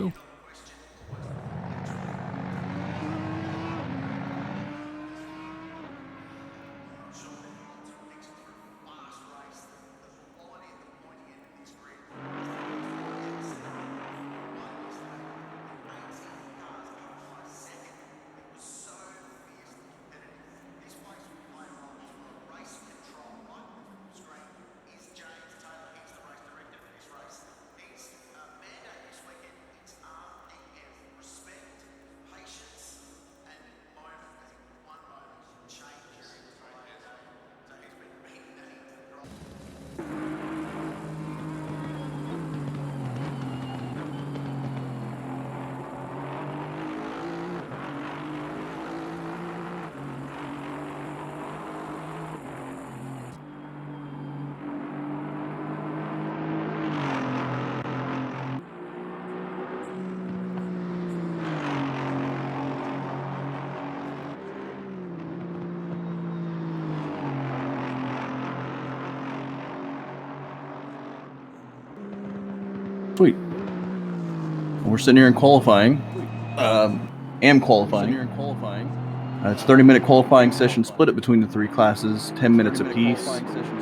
Ooh. Sweet. We're sitting here in qualifying. Am qualifying. It's a 30-minute qualifying session, split it between the three classes, 10 minutes apiece,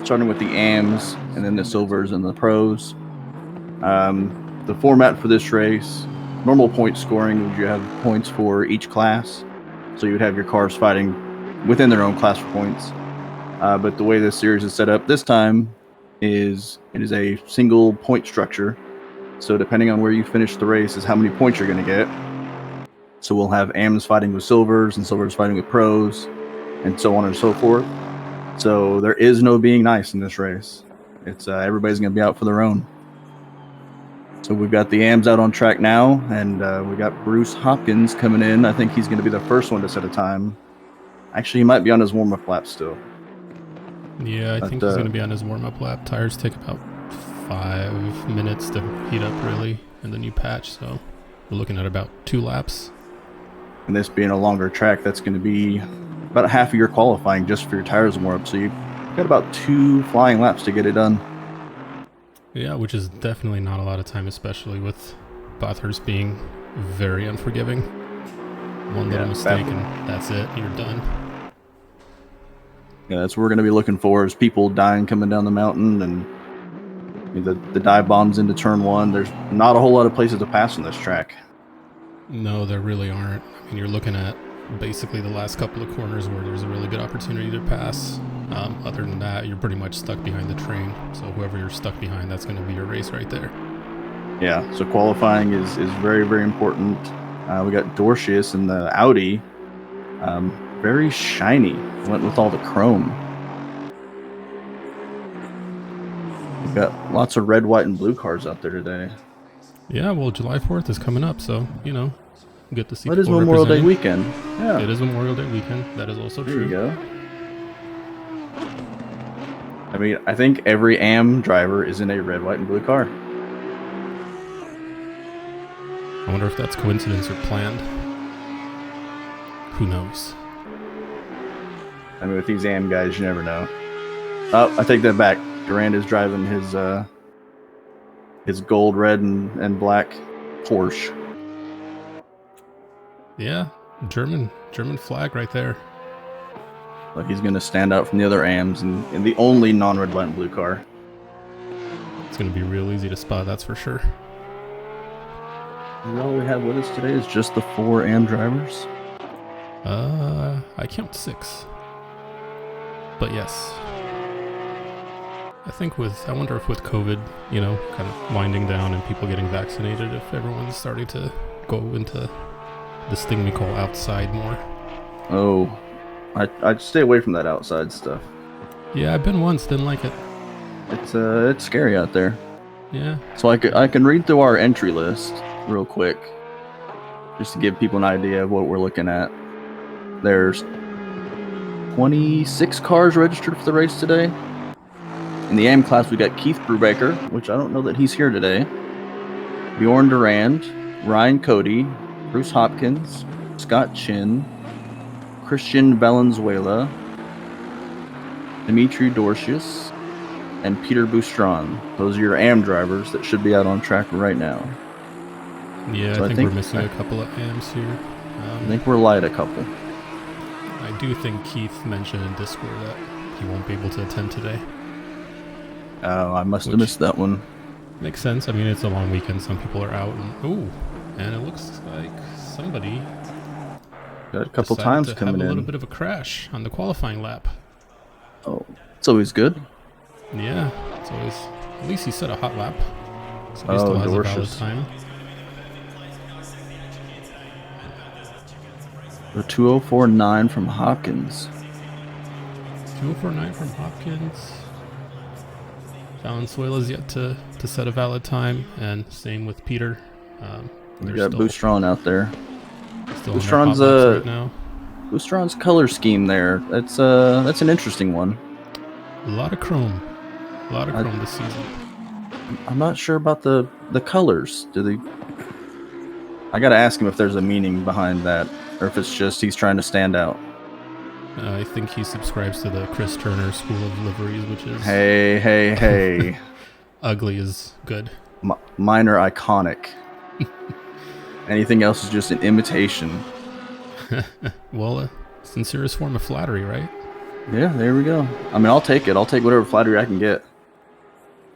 starting with the AMs and then the silvers and the pros. The format for this race, normal point scoring, would you have points for each class. So you would have your cars fighting within their own class for points. But the way this series is set up this time is it is a single point structure. So depending on where you finish the race is how many points you're going to get. So we'll have AMs fighting with silvers and silvers fighting with pros and so on and so forth. So there is no being nice in this race. It's everybody's going to be out for their own. So we've got the AMs out on track now, and we got Bruce Hopkins coming in. I think he's going to be the first one to set a time. Actually, he might be on his warm-up lap still. Yeah, I think he's going to be on his warm-up lap. Tires take about 5 minutes to heat up, really, in the new patch. So we're looking at about 2 laps. And this being a longer track, that's going to be about half of your qualifying just for your tires warm up. So you've got about 2 flying laps to get it done. Yeah, which is definitely not a lot of time, especially with Bathurst being very unforgiving. One little mistake and that's it. You're done. Yeah, that's what we're going to be looking for is people dying coming down the mountain and the dive bombs into turn 1. There's not a whole lot of places to pass on this track. No, there really aren't. I mean, you're looking at basically the last couple of corners where there's a really good opportunity to pass. Other than that, you're pretty much stuck behind the train. So whoever you're stuck behind, that's going to be your race right there. Yeah, so qualifying is very, very important. We got Dorcius in the Audi. Very shiny. Went with all the chrome. We've got lots of red, white, and blue cars out there today. Yeah, well, July 4th is coming up, so, good to see It is Memorial Day weekend. Yeah. It is Memorial Day weekend. That is also true. There you go. I mean, I think every AM driver is in a red, white, and blue car. I wonder if that's coincidence or planned. Who knows? I mean, with these AM guys, you never know. Oh, I take that back. Durand is driving his gold, red, and black Porsche. Yeah, German flag right there. Like he's going to stand out from the other AMs in the only non-red, white, and blue car. It's going to be real easy to spot, that's for sure. And all we have with us today is just the 4 AM drivers? I count 6. But yes. I wonder if with COVID, kind of winding down and people getting vaccinated, if everyone's starting to go into this thing we call outside more. Oh, I'd stay away from that outside stuff. Yeah, I've been once, didn't like it. It's scary out there. Yeah. So I can read through our entry list real quick, just to give people an idea of what we're looking at. There's 26 cars registered for the race today. In the AM class, we got Keith Brubaker, which I don't know that he's here today. Bjorn Durand, Ryan Cody, Bruce Hopkins, Scott Chin, Christian Valenzuela, Dimitri Dorcius, and Peter Boustron. Those are your AM drivers that should be out on track right now. Yeah, So I think we're missing a couple of AMs here. I think we're light a couple. I do think Keith mentioned in Discord that he won't be able to attend today. Oh, I must have missed that one. Makes sense. I mean, it's a long weekend. Some people are out. And it looks like somebody Got a couple times coming in. have a little bit of a crash on the qualifying lap. Oh, it's always good. Yeah, it's always. At least he set a hot lap, so he still has a valid time. The 2:04.9 from Hopkins. 2:04.9 from Hopkins. Valenzuela's yet to set a valid time, and same with Peter. We got Boostron out there. Boostron's right now. Boostron's color scheme there. That's an interesting one. A lot of chrome. This season. I'm not sure about the colors. I gotta ask him if there's a meaning behind that, or if it's just he's trying to stand out. I think he subscribes to the Chris Turner School of Liveries, which is... Hey. Ugly is good. Mine are iconic. Anything else is just an imitation. Well, a sincerest form of flattery, right? Yeah, there we go. I mean, I'll take it. I'll take whatever flattery I can get.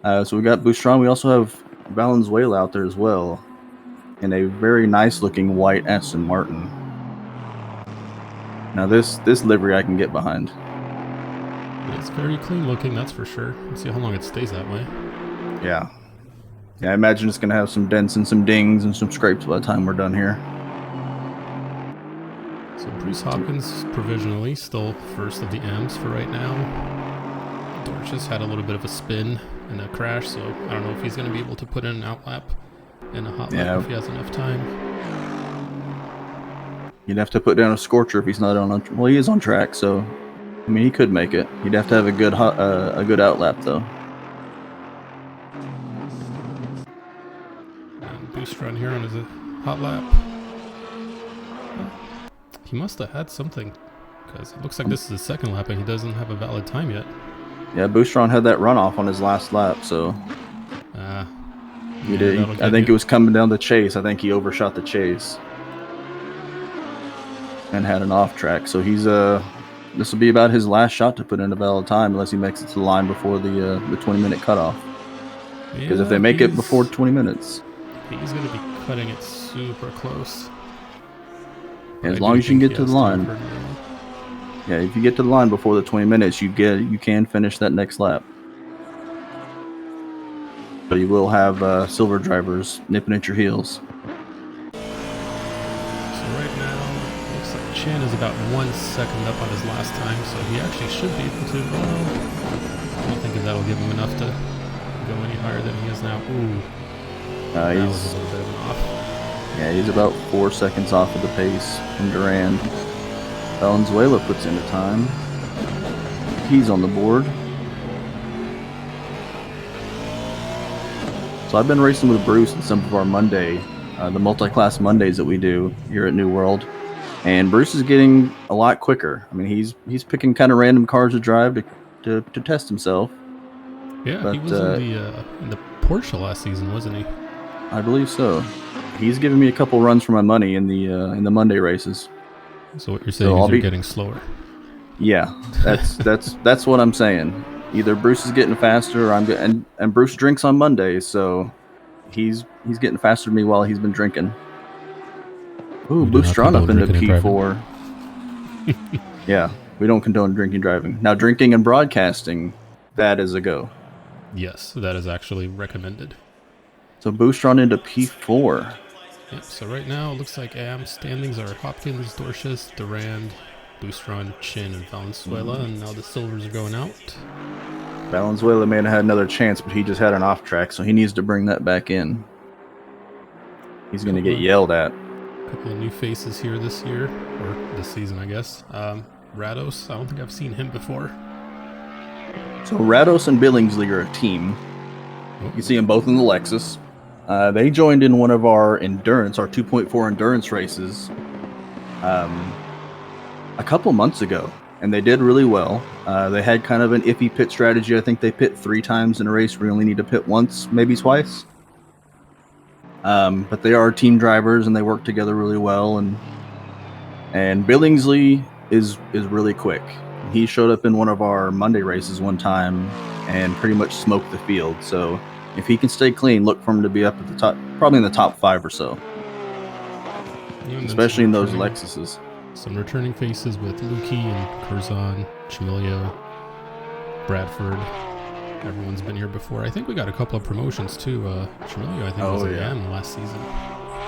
So we got Boustron. We also have Valenzuela out there as well, in a very nice looking white Aston Martin. Now this livery I can get behind. It's very clean looking, that's for sure. Let's see how long it stays that way. Yeah, I imagine it's gonna have some dents and some dings and some scrapes by the time we're done here. So Bruce Hopkins provisionally still first of the M's for right now. Dorch's had a little bit of a spin and a crash, so I don't know if he's going to be able to put in an outlap and a hot lap if he has enough time. You'd have to put down a scorcher if he's not on. Well, he is on track, so I mean he could make it. He'd have to have a good outlap though. And Boost run here on his hot lap. He must have had something, because it looks like this is his second lap and he doesn't have a valid time yet. Yeah, Boostron had that runoff on his last lap, so he did. I think it was coming down the chase. I think he overshot the chase and had an off track. So he's this will be about his last shot to put in a valid time, unless he makes it to the line before the 20-minute cutoff. Because if they make it before 20 minutes, he's going to be cutting it super close. As long as you can get to the line. Yeah, if you get to the line before the 20 minutes, you can finish that next lap. But you will have silver drivers nipping at your heels. So right now, looks like Chan is about 1 second up on his last time, so he actually should be able to. I don't think that'll give him enough to go any higher than he is now. Ooh, that was a little bit of an off. Yeah, he's about 4 seconds off of the pace from Durand. Valenzuela puts in a time. He's on the board. So I've been racing with Bruce in some of our the multi-class Mondays that we do here at New World. And Bruce is getting a lot quicker. I mean, he's picking kind of random cars to drive to test himself. Yeah, but, he was in the Porsche last season, wasn't he? I believe so. He's giving me a couple runs for my money in the Monday races. So what you're saying is you're getting slower. Yeah, that's what I'm saying. Either Bruce is getting faster, or I'm getting, and Bruce drinks on Mondays, so he's getting faster than me while he's been drinking. Ooh, Boostron up into P4. Yeah, we don't condone drinking driving. Now, drinking and broadcasting, that is a go. Yes, that is actually recommended. So Boostron into P4. Yep, so right now it looks like AM standings are Hopkins, Dorchis, Durand, Boostron, Chin, and Valenzuela, and now the silvers are going out. Valenzuela may have had another chance, but he just had an off track, so he needs to bring that back in. He's going to get yelled at. A couple of new faces here this year, or this season, I guess. Rados, I don't think I've seen him before. So Rados and Billingsley are a team. You can see them both in the Lexus. They joined in one of our endurance, our 2.4 endurance races, a couple months ago, and they did really well. They had kind of an iffy pit strategy. I think they pit 3 times in a race where you only need to pit once, maybe twice. But they are team drivers and they work together really well. And Billingsley is really quick. He showed up in one of our Monday races one time and pretty much smoked the field. So if he can stay clean, look for him to be up at the top, probably in the top 5 or so. Especially in those Lexuses. Some returning faces with Lukey and Curzon, Chamilio, Bradford. Everyone's been here before. I think we got a couple of promotions too. Chamilio, I think, was an AM last season.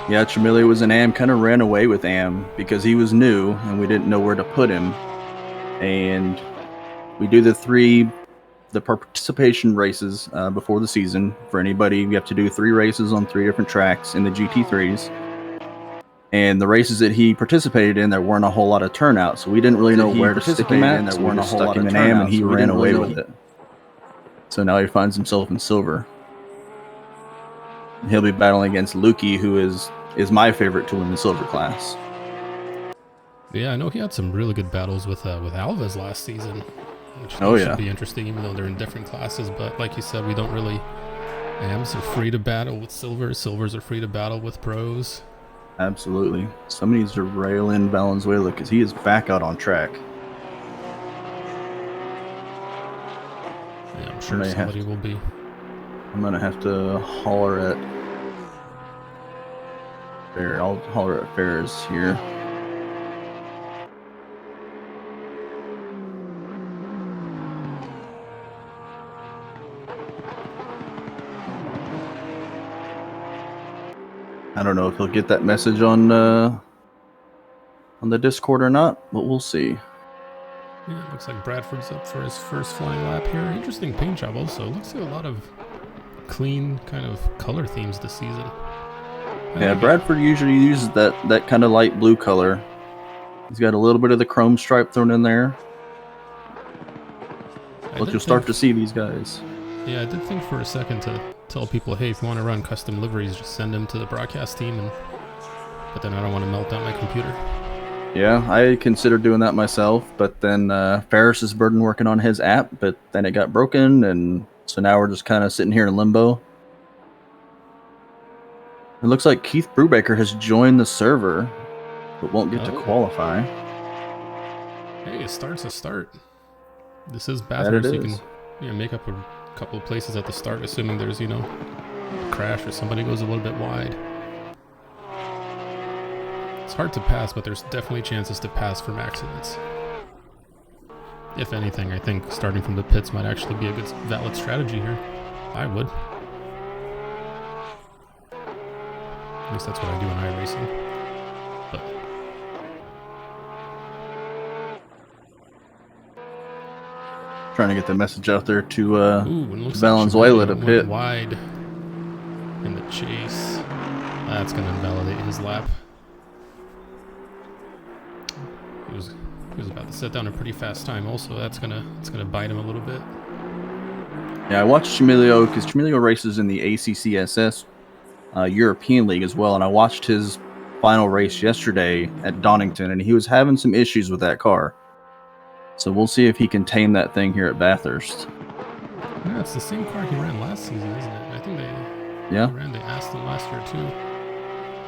Yeah, Chamilio was an AM, kind of ran away with AM because he was new and we didn't know where to put him. And we do the participation races before the season. For anybody, we have to do 3 races on 3 different tracks in the GT3s. And the races that he participated in, there weren't a whole lot of turnout, so we didn't really know where to stick him at. There weren't a whole lot of turnout, and he ran away with it. So now he finds himself in silver. He'll be battling against Lukey, who is my favorite to win the silver class. Yeah, I know he had some really good battles with Alves last season, which should be interesting, even though they're in different classes. But like you said, we don't really. AMs are free to battle with silvers. Silvers are free to battle with pros. Absolutely. Somebody needs to rail in Valenzuela because he is back out on track. Yeah, I'm sure somebody will be. I'm going to have to holler at Fair. I'll holler at Ferris here. I don't know if he'll get that message on the Discord or not, but we'll see. Yeah, it looks like Bradford's up for his first flying lap here. Interesting paint job also. Looks like a lot of clean kind of color themes this season. Yeah, Bradford usually uses that kind of light blue color. He's got a little bit of the chrome stripe thrown in there. But you'll start to see these guys. Yeah, I did think for a second to tell people, hey, if you want to run custom liveries, just send them to the broadcast team. But then I don't want to melt down my computer. Yeah, I considered doing that myself, but then Ferris is burdened working on his app, but then it got broken, and so now we're just kind of sitting here in limbo. It looks like Keith Brubaker has joined the server, but won't get to qualify. Hey, it starts a start. This is Bathurst. You can make up a couple of places at the start, assuming there's, a crash or somebody goes a little bit wide. It's hard to pass, but there's definitely chances to pass from accidents. If anything, I think starting from the pits might actually be a good, valid strategy here. I would. At least that's what I do in iRacing. But trying to get the message out there to Valenzuela to pit. Wide in the chase. That's going to invalidate his lap. He was about to set down a pretty fast time. Also, it's gonna bite him a little bit. Yeah, I watched Chamilio because Chamilio races in the ACCSS European League as well, and I watched his final race yesterday at Donington, and he was having some issues with that car. So we'll see if he can tame that thing here at Bathurst. Yeah, it's the same car he ran last season, isn't it? I think they ran the Aston last year too.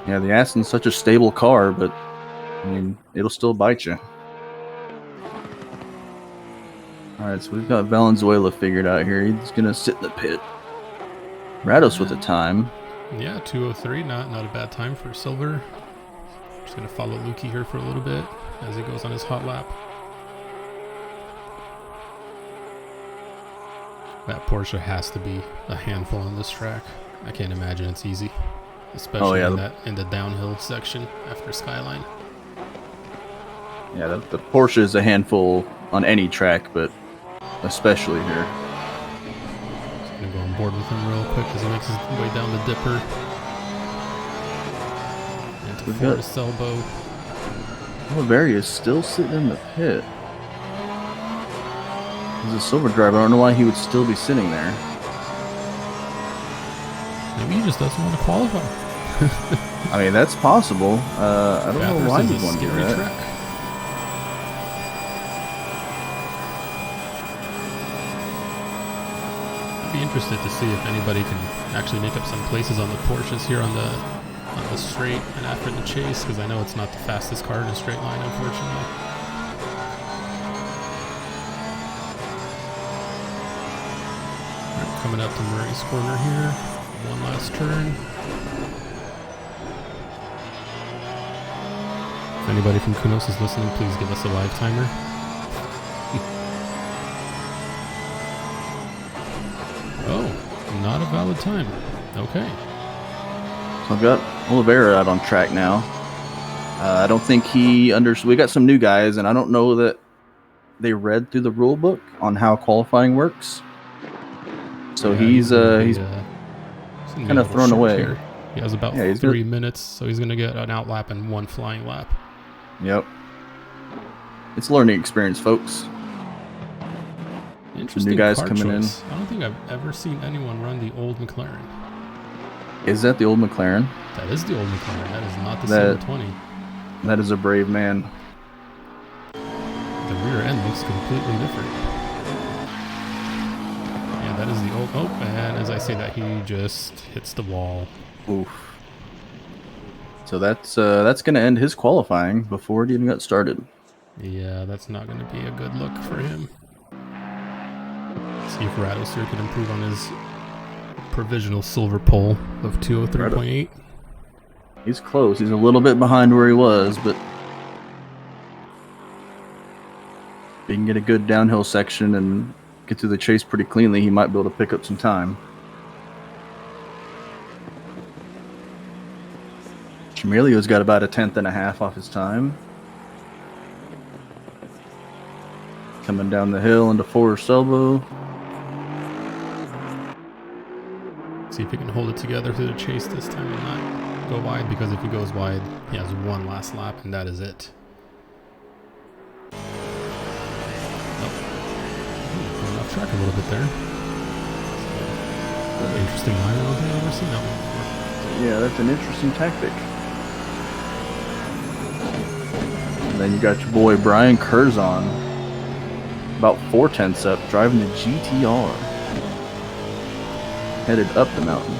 Yeah, the Aston's such a stable car, but I mean, it'll still bite you. Alright, so we've got Valenzuela figured out here. He's going to sit in the pit. Rados with the time. Yeah, 2:03, not a bad time for silver. Just going to follow Lukey here for a little bit as he goes on his hot lap. That Porsche has to be a handful on this track. I can't imagine it's easy, especially in the downhill section after Skyline. Yeah, the Porsche is a handful on any track, but especially here. Just gonna go on board with him real quick as he makes his way down the dipper. Into Fortis elbow. Oliveri is still sitting in the pit. He's a silver driver. I don't know why he would still be sitting there. Maybe he just doesn't want to qualify. I mean, that's possible. I don't know why he'd want to do that. Track. It'd be interested to see if anybody can actually make up some places on the Porsches here on the straight and after the chase, because I know it's not the fastest car in a straight line, unfortunately. Right, coming up to Murray's corner here. One last turn. If anybody from Kunos is listening, please give us a live timer. Oh, not a valid time. Okay. So I've got Oliveira out on track now. I don't think he understood. We got some new guys, and I don't know that they read through the rule book on how qualifying works. So Yeah, he's kind of thrown away. Here. He has about 3 minutes, so he's going to get an outlap and one flying lap. Yep. It's a learning experience, folks. Interesting new guys car coming choice. I don't think I've ever seen anyone run the old McLaren. Is that the old McLaren? That is the old McLaren. That is not the Silver 20. That is a brave man. The rear end looks completely different. Yeah, that is the old... Oh, and as I say that, he just hits the wall. Oof. So that's going to end his qualifying before it even got started. Yeah, that's not going to be a good look for him. See if Rados here can improve on his provisional silver pole of 203.8. He's close. He's a little bit behind where he was, but if he can get a good downhill section and get through the chase pretty cleanly, he might be able to pick up some time. Chameleo's got about a 1/10.5 off his time. Coming down the hill into Forest Elbow. See if he can hold it together through the chase this time and not go wide, because if he goes wide, he has one last lap and that is it. Going off track a little bit there. Interesting line. I don't think I've ever seen that one before. Yeah, that's an interesting tactic. And then you got your boy Brian Curzon, about 4/10 up, driving the GTR, headed up the mountain.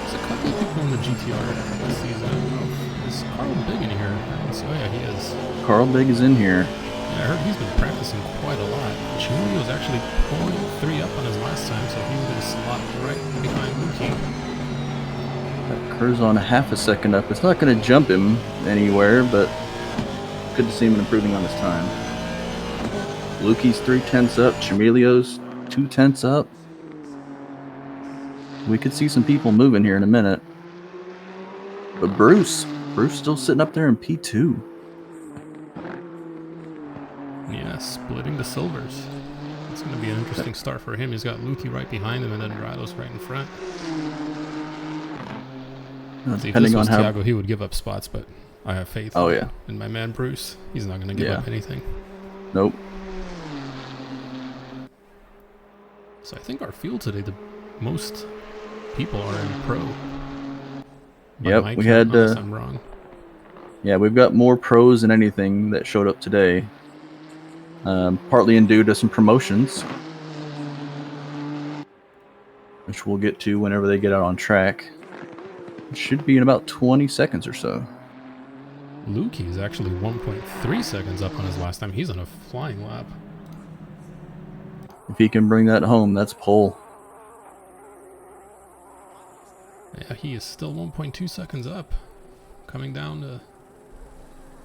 There's a couple of people in the GTR this season. I don't know. Is Carl Big in here? Oh yeah, he is. Carl Big is in here. Yeah, I heard he's been practicing quite a lot. Chameleon was actually 0.3 up on his last time, so he's going to slot right behind Lukey. Curzon a half a second up. It's not going to jump him anywhere, but good to see him improving on his time. Lukey's 3/10 up. Chameleo's 2/10 up. We could see some people moving here in a minute. But Bruce still sitting up there in P2. Yeah, splitting the silvers. It's going to be an interesting start for him. He's got Lukey right behind him and then Rados right in front. See, if this was Thiago, he would give up spots, but I have faith in my man Bruce. He's not going to give up anything. Nope. So I think our field today, the most people are in pro. Yep, we had. Unless I'm wrong. Yeah, we've got more pros than anything that showed up today. Partly due to some promotions, which we'll get to whenever they get out on track. It should be in about 20 seconds or so. Lukey is actually 1.3 seconds up on his last time. He's on a flying lap. If he can bring that home, that's pole. Yeah, he is still 1.2 seconds up. Coming down to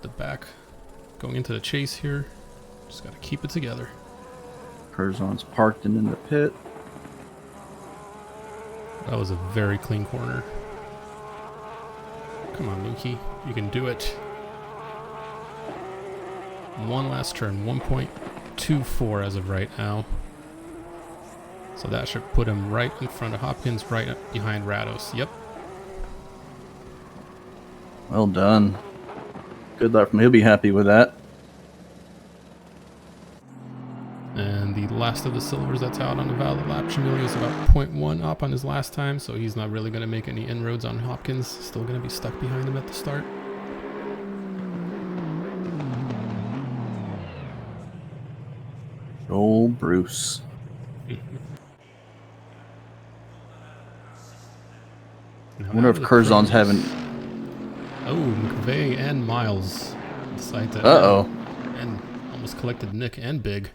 the back, going into the chase here. Just got to keep it together. Curzon's parked in the pit. That was a very clean corner. Come on, Lukey. You can do it. One last turn. 1.24 as of right now. So that should put him right in front of Hopkins, right behind Rados. Yep. Well done. Good luck from him. He'll be happy with that. And the last of the silvers that's out on the valid lap, Chameleon is about 0.1 up on his last time, so he's not really going to make any inroads on Hopkins. Still going to be stuck behind him at the start. Old Bruce. I wonder if Curzon's having... Oh, McVeigh and Miles decide to... Uh-oh. And almost collected Nick and Big.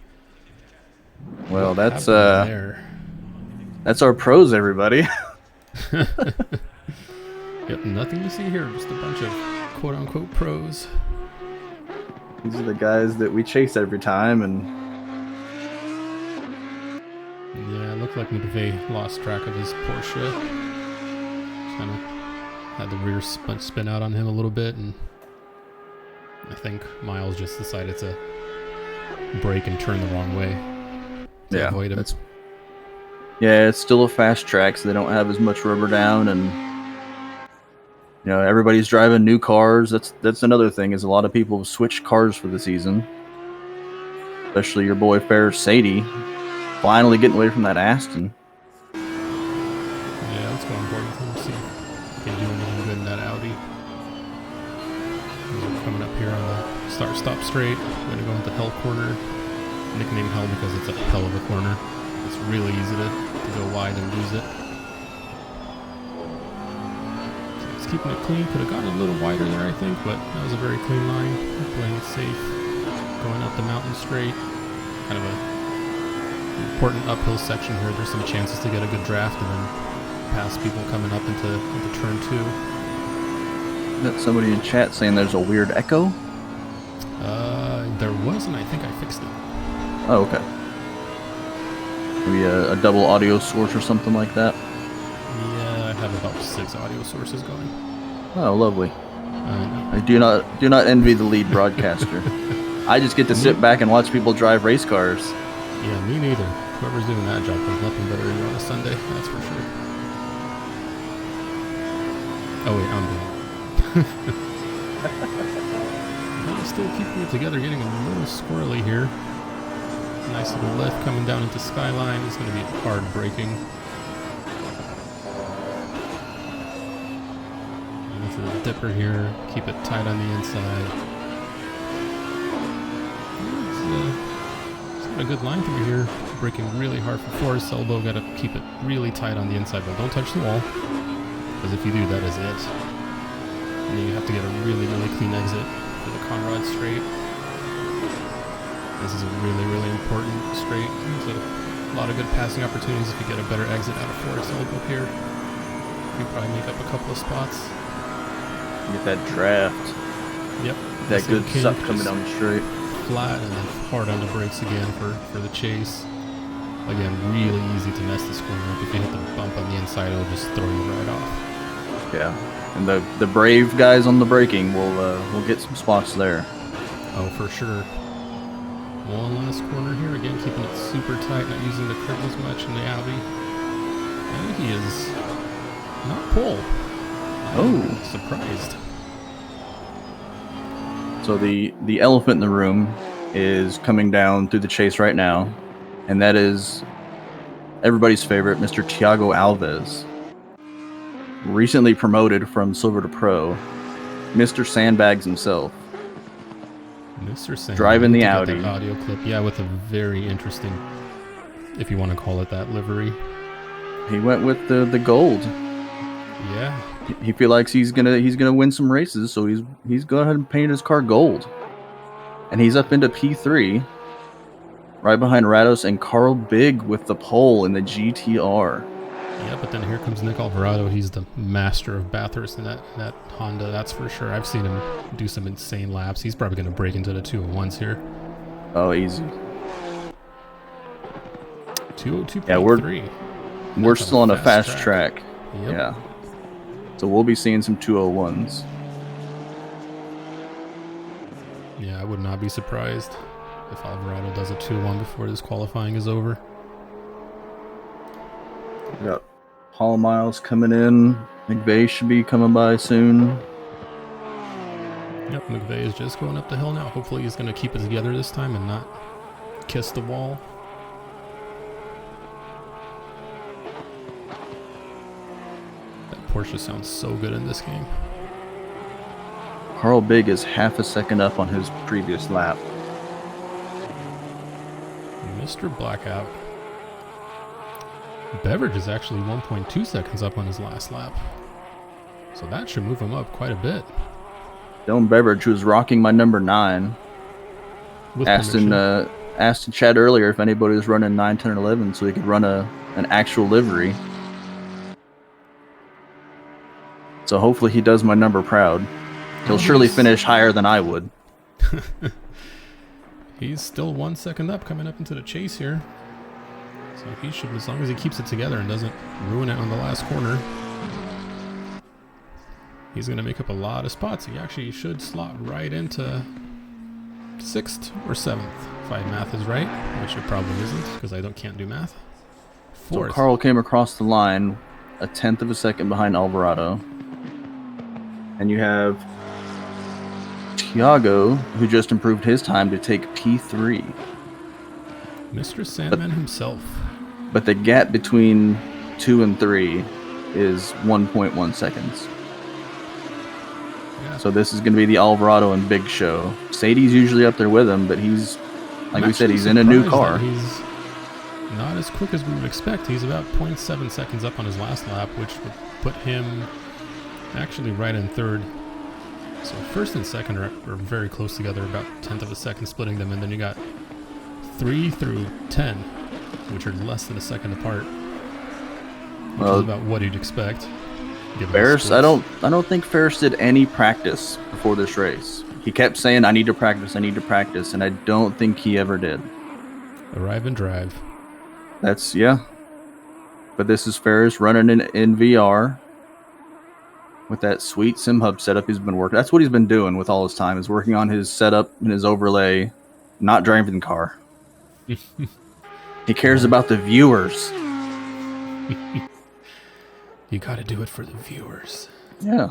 Well, What that's happened there? That's our pros, everybody. Yep, nothing to see here. Just a bunch of quote-unquote pros. These are the guys that we chase every time, and... Yeah, it looked like McVeigh lost track of his Porsche. Kind of had the rear spin out on him a little bit, and I think Miles just decided to brake and turn the wrong way to avoid him. Yeah, it's still a fast track, so they don't have as much rubber down, and you know, everybody's driving new cars. That's another thing, is a lot of people have switched cars for the season. Especially your boy Ferris Sadie, finally getting away from that Aston. Yeah, let's go on board with him, see if he can do anything good in that Audi. We're coming up here on the start-stop straight. We're going to go into Hell Corner. Nicknamed Hell because it's a hell of a corner. It's really easy to go wide and lose it. So it's keeping it clean. Could have gotten a little wider there, I think, but that was a very clean line. Playing it safe. Going up the mountain straight. Kind of a important uphill section here. There's some chances to get a good draft and then pass people coming up into turn 2. Got somebody in chat saying there's a weird echo? There was, and I think I fixed it. Oh, okay. Maybe a double audio source or something like that? Yeah, I have about 6 audio sources going. Oh, lovely. I do not envy the lead broadcaster. I just get to sit back and watch people drive race cars. Yeah, me neither. Whoever's doing that job has nothing better to do on a Sunday, that's for sure. Oh wait, I'm doing it. I'm still keeping it together, getting a little squirrely here. Nice little lift coming down into Skyline. It's going to be hard braking. Into the dipper here. Keep it tight on the inside. It's got a good line through here. Braking really hard for Forrest elbow. Got to keep it really tight on the inside, but don't touch the wall. Because if you do, that is it. And then you have to get a really, really clean exit for the Conrad straight. This is a really, really important straight. There's a lot of good passing opportunities if you get a better exit out of Forest elbow here. You probably make up a couple of spots. Get that draft. Yep. That good suck coming down the straight. Flat and then hard on the brakes again for the chase. Again, really easy to mess this corner up. If you hit the bump on the inside, it'll just throw you right off. Yeah, and the brave guys on the braking will get some spots there. Oh, for sure. One last corner here, again keeping it super tight, not using the curb as much in the Audi. And he is not pole. I'm surprised. So the elephant in the room is coming down through the chase right now, and that is everybody's favorite, Mr. Thiago Alves. Recently promoted from Silver to Pro, Mr. Sandbags himself. Mr. Sandbags. Driving the Audi. Audio clip, yeah, with a very interesting, if you want to call it that, livery. He went with the gold. Yeah. He feels like he's gonna win some races, so he's go ahead and paint his car gold, and he's up into P3, right behind Rados and Carl Big with the pole in the GTR. Yeah, but then here comes Nick Alvarado. He's the master of Bathurst in that Honda, that's for sure. I've seen him do some insane laps. He's probably going to break into the 201s here. Oh, easy. 202.3. Yeah, we're still on a fast track. Yep. Yeah. So we'll be seeing some 201s. Yeah, I would not be surprised if Alvarado does a 2-1 before this qualifying is over. We got Paul Miles coming in. McVeigh should be coming by soon. Yep, McVeigh is just going up the hill now. Hopefully he's going to keep it together this time and not kiss the wall. That Porsche sounds so good in this game. Carl Big is half a second up on his previous lap. Mr. Blackout. Beveridge is actually 1.2 seconds up on his last lap. So that should move him up quite a bit. Dylan Beveridge, who was rocking my number 9, With asked in chat earlier if anybody was running 9, 10, or 11 so he could run an actual livery. So hopefully he does my number proud. He'll surely finish higher than I would. He's still 1 second up coming up into the chase here. So he should, as long as he keeps it together and doesn't ruin it on the last corner, he's going to make up a lot of spots. He actually should slot right into 6th or 7th, if my math is right, which it probably isn't because I can't do math. 4th. So Carl came across the line 1/10 of a second behind Alvarado. And you have Tiago, who just improved his time to take P3. Mr. Sandman himself. But the gap between 2 and 3 is 1.1 seconds. Yeah. So this is going to be the Alvarado and Big show. Sadie's usually up there with him, but he's, like we said, he's in a new car. He's not as quick as we would expect. He's about 0.7 seconds up on his last lap, which would put him actually right in 3rd. So 1st and 2nd are very close together, about 1/10 of a second splitting them, and then you got 3 through 10, which are less than a second apart. Which is about what you'd expect. Ferris, I don't think Ferris did any practice before this race. He kept saying, I need to practice, and I don't think he ever did. Arrive and drive. Yeah. But this is Ferris running in VR with that sweet sim hub setup he's been working. That's what he's been doing with all his time, is working on his setup and his overlay, not driving the car. He cares about the viewers. You gotta do it for the viewers. Yeah.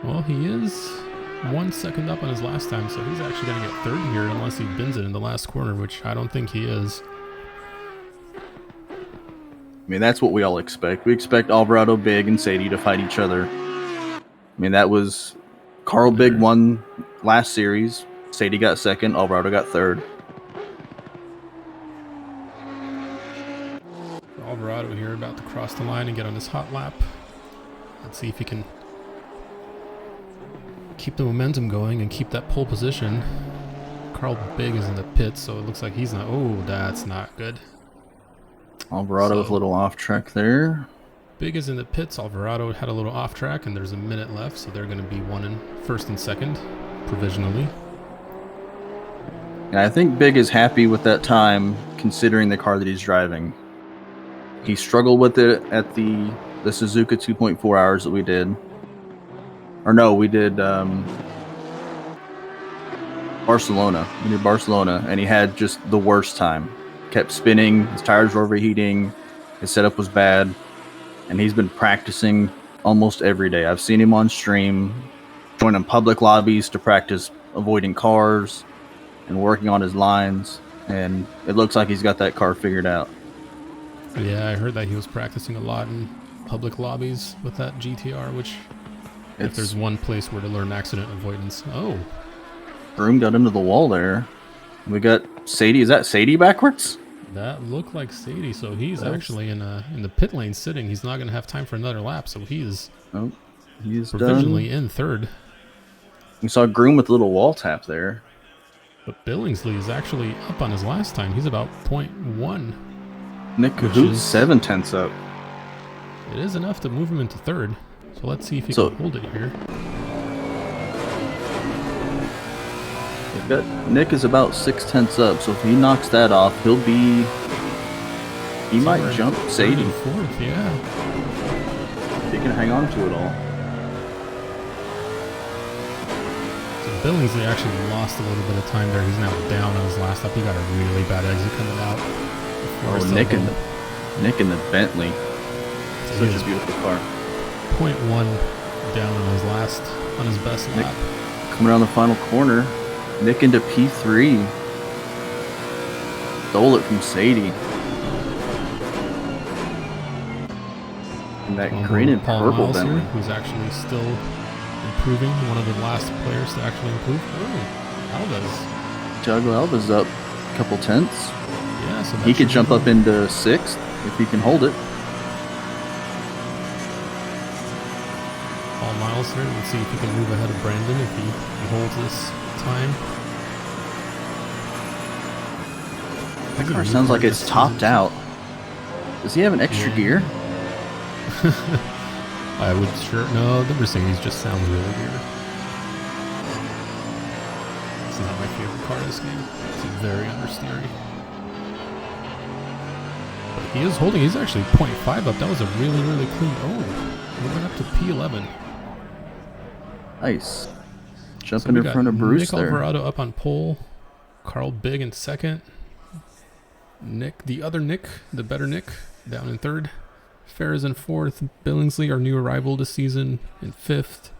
Well, he is 1 second up on his last time, so he's actually gonna get 3rd here unless he bins it in the last corner, which I don't think he is. I mean, that's what we all expect. We expect Alvarado, Big, and Sadie to fight each other. I mean, that was... Carl Big won last series. Sadie got 2nd. Alvarado got 3rd. Alvarado here about to cross the line and get on his hot lap. Let's see if he can keep the momentum going and keep that pole position. Carl Big is in the pits, so it looks like he's not... Oh, that's not good. Alvarado with a little off track there. Big is in the pits. Alvarado had a little off track, and there's a minute left, so they're going to be 1st and 2nd, provisionally. And I think Big is happy with that time, considering the car that he's driving. He struggled with it at the Suzuka 2.4 hours that we did. Or no, we did Barcelona. We did Barcelona, and he had just the worst time. Kept spinning, his tires were overheating, his setup was bad, and he's been practicing almost every day. I've seen him on stream, joining public lobbies to practice avoiding cars and working on his lines, and it looks like he's got that car figured out. Yeah, I heard that he was practicing a lot in public lobbies with that GTR, which if there's one place where to learn accident avoidance. Oh. Broom got into the wall there. We got Sadie. Is that Sadie backwards? That looked like Sadie, so he's actually in the pit lane sitting. He's not going to have time for another lap, so he's provisionally in 3rd. We saw Groom with a little wall tap there. But Billingsley is actually up on his last time. He's about 0.1. Nick Cahoot's 7/10 up. It is enough to move him into 3rd. So let's see if he can hold it here. Nick is about 6/10 up, so if he knocks that off, he might jump Sadie. 4th, yeah. He can hang on to it all. So Billingsley actually lost a little bit of time there. He's now down on his last lap. He got a really bad exit coming out. Oh, Nick in the Bentley. Such a beautiful car. 0.1 down on his best lap. Coming around the final corner. Nick into P3. Stole it from Sadie. And that green and purple Bentley. Who's actually still improving. One of the last players to actually improve. Oh, Alves. Thiago Alves up a couple tenths. Yeah, so he could jump up into 6th if he can hold it. Paul Miles here. Let's see if he can move ahead of Brandon if he holds this time. That car sounds like it's topped out. Does he have an extra gear? I would sure. No, the Mercedes just sounds really weird. It's not my favorite car in this game. It's very understeery. But he is holding. He's actually 0.5 up. That was a really, really clean. Oh, we went up to P11. Nice. Jumping in front of Bruce Nick there. Alvarado up on pole. Carl Big in second. Nick, the other Nick, the better Nick, down in third. Ferris in fourth. Billingsley, our new arrival this season, in fifth.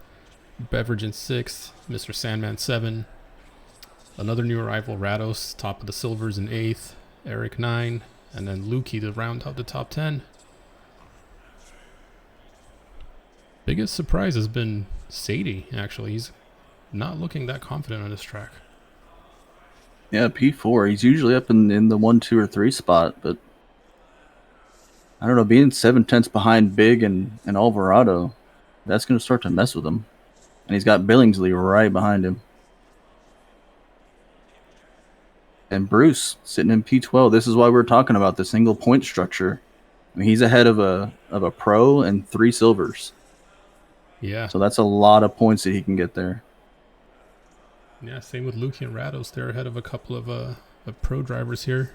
Beveridge in sixth. Mr. Sandman 7. Another new arrival, Rados, top of the silvers in 8th. Eric 9. And then Lukey to round out the top 10. Biggest surprise has been Sadie, actually. He's not looking that confident on this track. Yeah, P4. He's usually up in the 1, 2, or 3 spot, but I don't know, being 7/10 behind Big and Alvarado, that's going to start to mess with him. And he's got Billingsley right behind him. And Bruce sitting in P12. This is why we're talking about the single point structure. I mean, he's ahead of a pro and 3 silvers. Yeah. So that's a lot of points that he can get there. Yeah, same with Lukey and Rados. They're ahead of a couple of pro drivers here.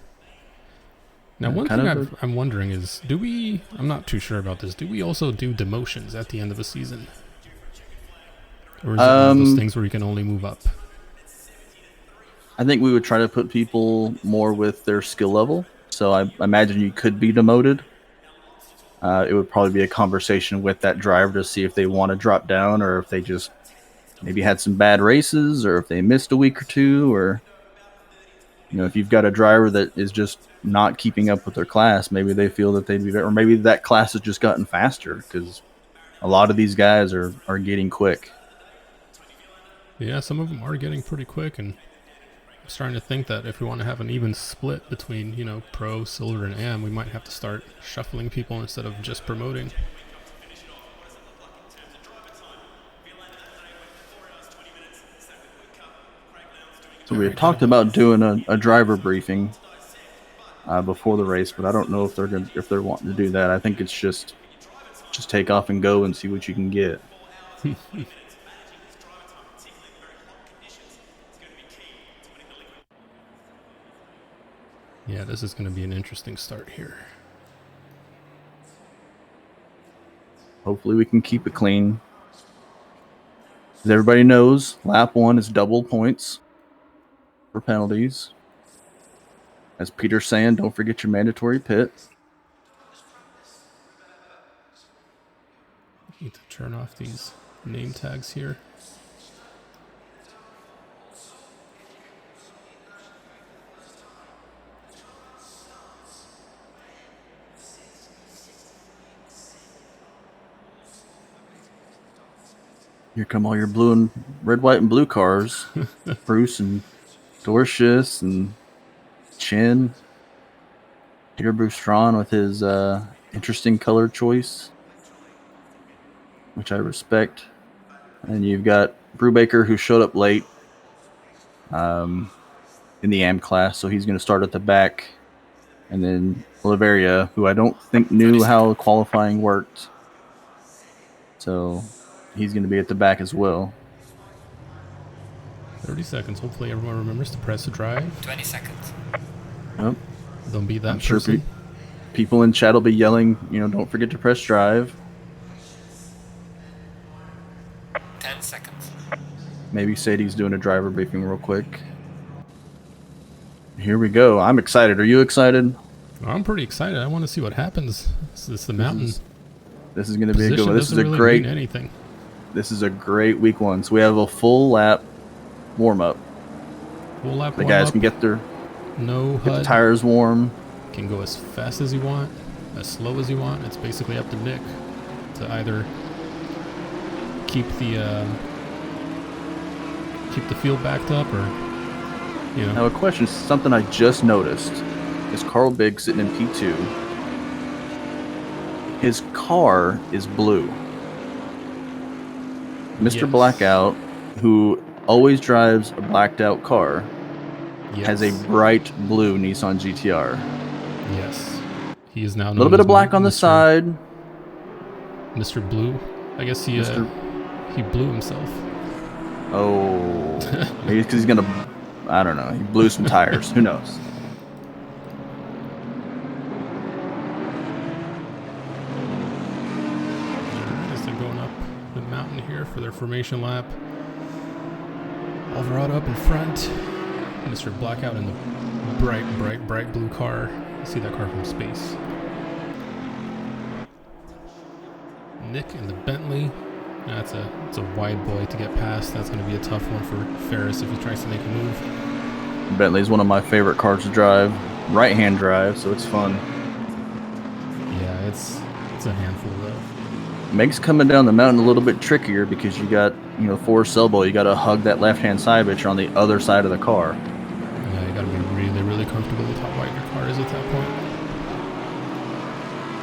Now, one thing I'm wondering is, I'm not too sure about this, do we also do demotions at the end of a season? Or is it one of those things where you can only move up? I think we would try to put people more with their skill level. So I imagine you could be demoted. It would probably be a conversation with that driver to see if they want to drop down or if they just maybe had some bad races or if they missed a week or two, or if you've got a driver that is just not keeping up with their class, maybe they feel that they'd be better, or maybe that class has just gotten faster because a lot of these guys are getting quick. Yeah, some of them are getting pretty quick, and I'm starting to think that if we want to have an even split between, pro, silver, and am, we might have to start shuffling people instead of just promoting. So we had talked about doing a driver briefing before the race, but I don't know if they're wanting to do that. I think it's just take off and go and see what you can get. Yeah, this is going to be an interesting start here. Hopefully we can keep it clean. As everybody knows, lap 1 is double points for penalties. As Peter's saying, don't forget your mandatory pit. Need to turn off these name tags here. Here come all your red, white, and blue cars. Bruce and Dorcius and Chin. Peter Bruce Strawn with his interesting color choice, which I respect. And you've got Brubaker, who showed up late in the AM class, so he's going to start at the back. And then Oliveria, who I don't think knew how qualifying worked. So he's going to be at the back as well. 30 seconds. Hopefully everyone remembers to press the drive. 20 seconds. Yep. Don't be that I'm sure person. People in chat will be yelling, don't forget to press drive. 10 seconds. Maybe Sadie's doing a driver briefing real quick. Here we go. I'm excited. Are you excited? I'm pretty excited. I want to see what happens. This is the mountain. This is going to be a good one. This is doesn't a really great. mean anything. This is a great week 1. So we have a full lap warm up. Full lap The warm guys up, can get the HUD. tires warm. Can go as fast as you want, as slow as you want. It's basically up to Nick to either keep the field backed up or Now a question, something I just noticed, is Carl Big sitting in P2. His car is blue. Mr. Yes. Blackout, who always drives a blacked out car, has a Yes. bright blue Nissan GTR. Yes. He is now known A little bit as of black on the Mr. side. Mr. Blue. I guess he blew himself. Oh, maybe because he's gonna. I don't know. He blew some tires. Who knows? As they're going up the mountain here for their formation lap. Alvarado up in front. Mr. Blackout in the bright blue car. You see that car from space. Nick in the Bentley. It's a wide boy to get past. That's going to be a tough one for Ferris if he tries to make a move. Bentley's one of my favorite cars to drive. Right-hand drive, so it's fun. Yeah, it's a handful though. Makes coming down the mountain a little bit trickier because you got, forced elbow. You got to hug that left-hand side, but you're on the other side of the car. Yeah, you got to be really comfortable with how wide your car is at that point.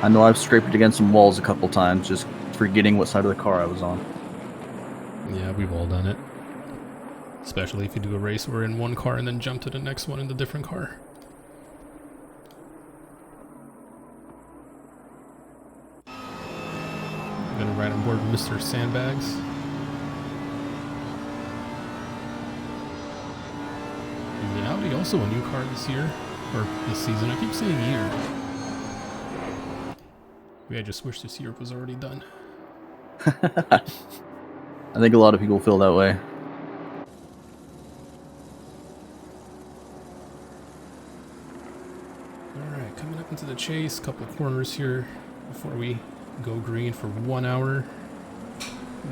I know I've scraped it against some walls a couple times, just forgetting what side of the car I was on. Yeah, we've all done it. Especially if you do a race where in one car and then jump to the next one in the different car. I'm gonna ride on board with Mr. Sandbags. Is the Audi also a new car this year? Or this season? I keep saying year. Maybe I just wish this year was already done. I think a lot of people feel that way. Alright, coming up into the chase, couple corners here before we go green for 1 hour.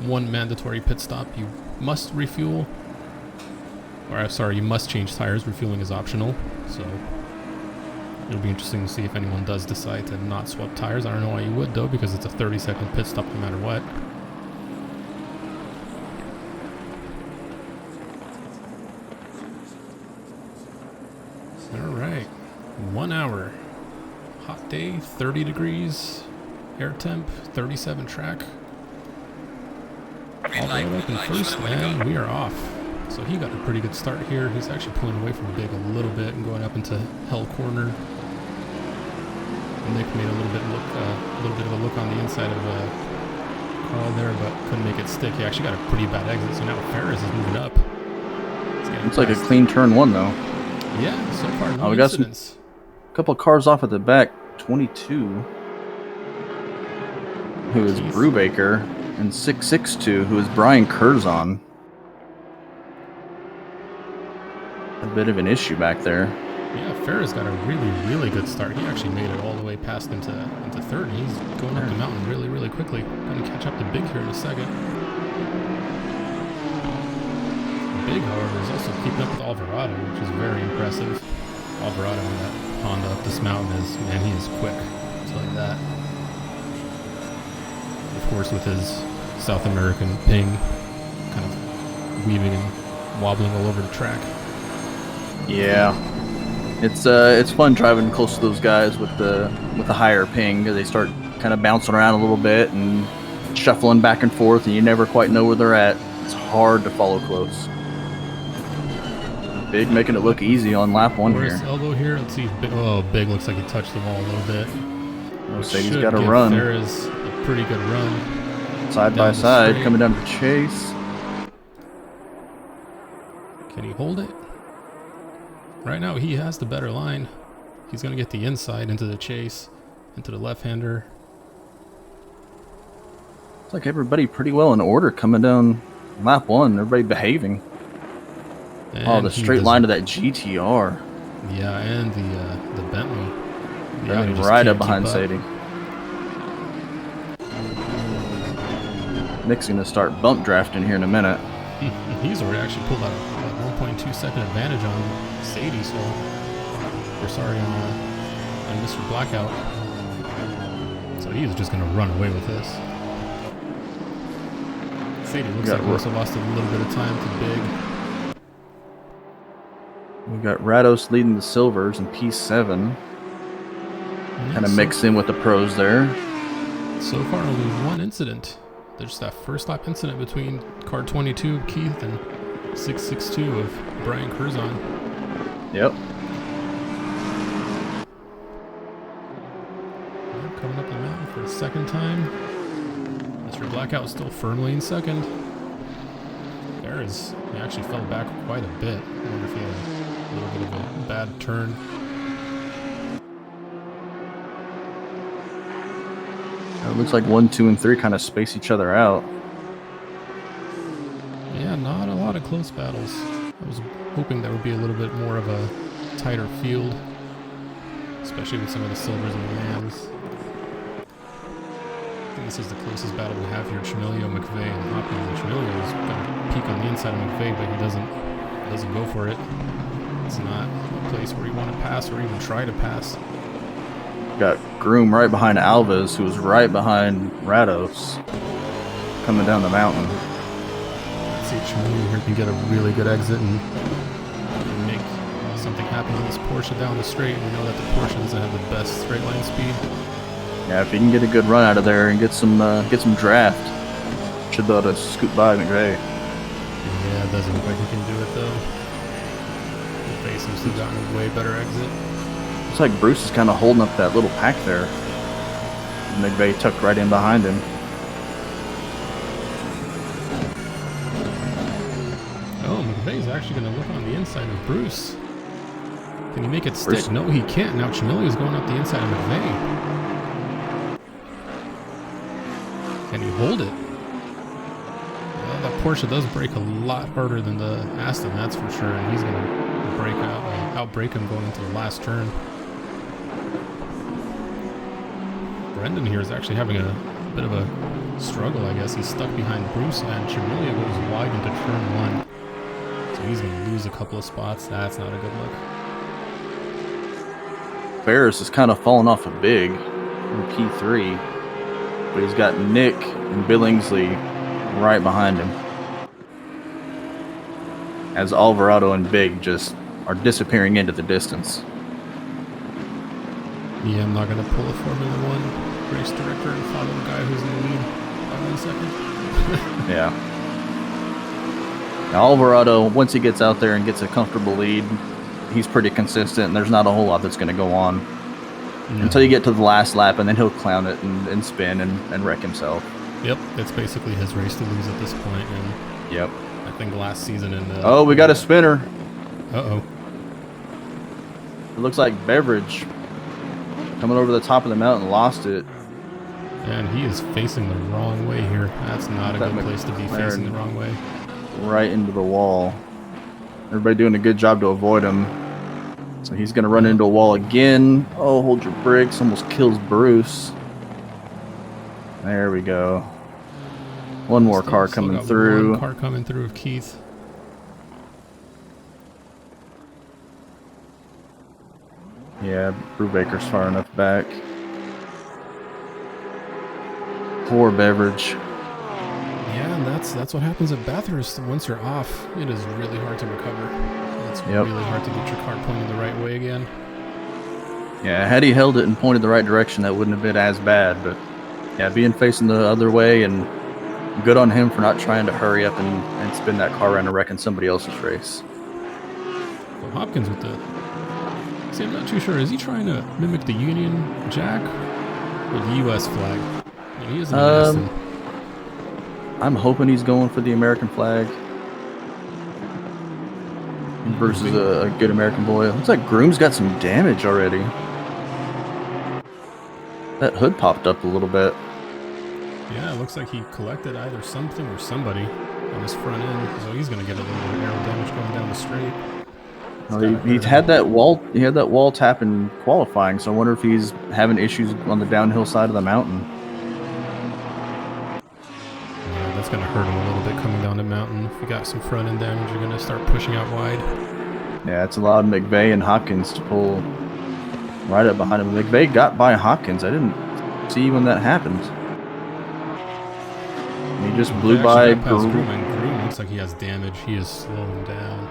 One mandatory pit stop. You must refuel. Or, sorry, you must change tires. Refueling is optional. So, it'll be interesting to see if anyone does decide to not swap tires. I don't know why you would, though, because it's a 30-second pit stop no matter what. Alright. 1 hour. Hot day, 30 degrees. Air temp, 37 track. All the way up in first, and we are off. So he got a pretty good start here. He's actually pulling away from Big a little bit and going up into Hell Corner. Nick made a little bit of a look on the inside of Carl there, but couldn't make it stick. He actually got a pretty bad exit, so now Ferris is moving up. It's like a clean turn one, though. Yeah, so far no we got incidents. A couple of cars off at the back. 22, who is Brubaker, and 662, who is Brian Curzon. A bit of an issue back there. Yeah, Ferris got a really good start. He actually made it all the way past into third. He's going up the mountain really quickly. Going to catch up to Big here in a second. Big, however, is also keeping up with Alvarado, which is very impressive. Alvarado in that Honda up this mountain is, man, he is quick. It's like that. Of course, with his South American ping, kind of weaving and wobbling all over the track. Yeah, it's fun driving close to those guys with the higher ping. They start kind of bouncing around a little bit and shuffling back and forth, and you never quite know where they're at. It's hard to follow close. Big making it look easy on lap one Where's here. elbow here? Let's see if Big. Oh, Big looks like he touched the wall a little bit. Mercedes got a run. Ferris a pretty good run. Side by side, coming down to chase. Can he hold it? Right now, he has the better line. He's going to get the inside into the chase, into the left-hander. It's like everybody pretty well in order coming down lap one. Everybody behaving. And the straight line to that GTR. Yeah, and the Bentley. Bentley right up behind Sadie. Nick's going to start bump drafting here in a minute. He's already actually pulled out a 1.2 second advantage on Sadie, so we're sorry on Mr. Blackout. So he's just going to run away with this. Sadie looks like he also lost a little bit of time to Big. We got Rados leading the silvers in P7. Kind of mix in with the pros there. So far, only one incident there's that first lap incident between car 22 Keith and 662 of Brian Curzon. Yep. Coming up the mountain for the second time. Mr. Blackout still firmly in second. He actually fell back quite a bit. I wonder if he had a little bit of a bad turn. It looks like 1, 2, and 3 kind of space each other out. Yeah, not a lot of close battles. I was hoping there would be a little bit more of a tighter field, especially with some of the silvers and the lambs. I think this is the closest battle we have here. Chimilio, McVeigh, and Hopkins. And Chimilio is going to peek on the inside of McVeigh, but he doesn't go for it. It's not a place where you want to pass or even try to pass. Got Groom right behind Alves, who was right behind Rados, coming down the mountain. Let's see if Chimilio here can get a really good exit and make something happen on this Porsche down the straight. We know that the Porsche doesn't have the best straight line speed. Yeah, if he can get a good run out of there and get some draft, should be able to scoot by McVeigh. Yeah, it doesn't look like he can do it though. McVeigh seems to have gotten a way better exit. Looks like Bruce is kind of holding up that little pack there. McVeigh tucked right in behind him. Oh, McVeigh's actually going to look on the inside of Bruce. Can he make it stick? Bruce. No, he can't. Now Chimilio's going up the inside of McVeigh. Can he hold it? Well, that Porsche does brake a lot harder than the Aston, that's for sure. And he's going to brake outbrake him going into the last turn. Brendan here is actually having a bit of a struggle, I guess. He's stuck behind Bruce, and Chimilio goes wide into turn 1. So he's going to lose a couple of spots. That's not a good look. Ferris is kind of falling off a big in P3, but he's got Nick and Billingsley right behind him, as Alvarado and Big just are disappearing into the distance. Yeah, I'm not going to pull a Formula 1 race director and follow the guy who's in the lead by 1 second. Yeah. Now, Alvarado, once he gets out there and gets a comfortable lead, he's pretty consistent, and there's not a whole lot that's going to go on until you get to the last lap, and then he'll clown it and spin and wreck himself. Yep, it's basically his race to lose at this point, and Yep. I think last season in the... Oh, we got a spinner. Uh-oh. It looks like Beverage coming over the top of the mountain lost it. And he is facing the wrong way here. That's not a good place to be McLaren facing the wrong way. right into the wall. Everybody doing a good job to avoid him. So he's going to run into a wall again. Oh, hold your brakes. Almost kills Bruce. There we go. One more car Still coming got through. One car coming through of Keith. Yeah, Brubaker's far enough back. Poor Beverage. Yeah, and that's what happens at Bathurst. Once you're off, it is really hard to recover. It's Yep. really hard to get your car pointing the right way again. Yeah, had he held it and pointed the right direction, that wouldn't have been as bad. But yeah, being facing the other way, and good on him for not trying to hurry up and spin that car around and wrecking somebody else's race. Well, Hopkins with the... See, I'm not too sure. Is he trying to mimic the Union Jack or the U.S. flag? I mean, he isn't an Aston. I'm hoping he's going for the American flag versus a good American boy. Looks like Groom's got some damage already. That hood popped up a little bit. Yeah, it looks like he collected either something or somebody on his front end, so he's going to get a little bit of aero damage going down the straight. Well, he had that wall. He had that wall tap in qualifying, so I wonder if he's having issues on the downhill side of the mountain. Yeah, that's going to hurt him a little bit coming down the mountain. If you got some front end damage, you're going to start pushing out wide. Yeah, it's allowed McVeigh and Hopkins to pull right up behind him. McVeigh got by Hopkins. I didn't see when that happened. He just blew by Groom. Groom. And Groom looks like he has damage. He is slowing down.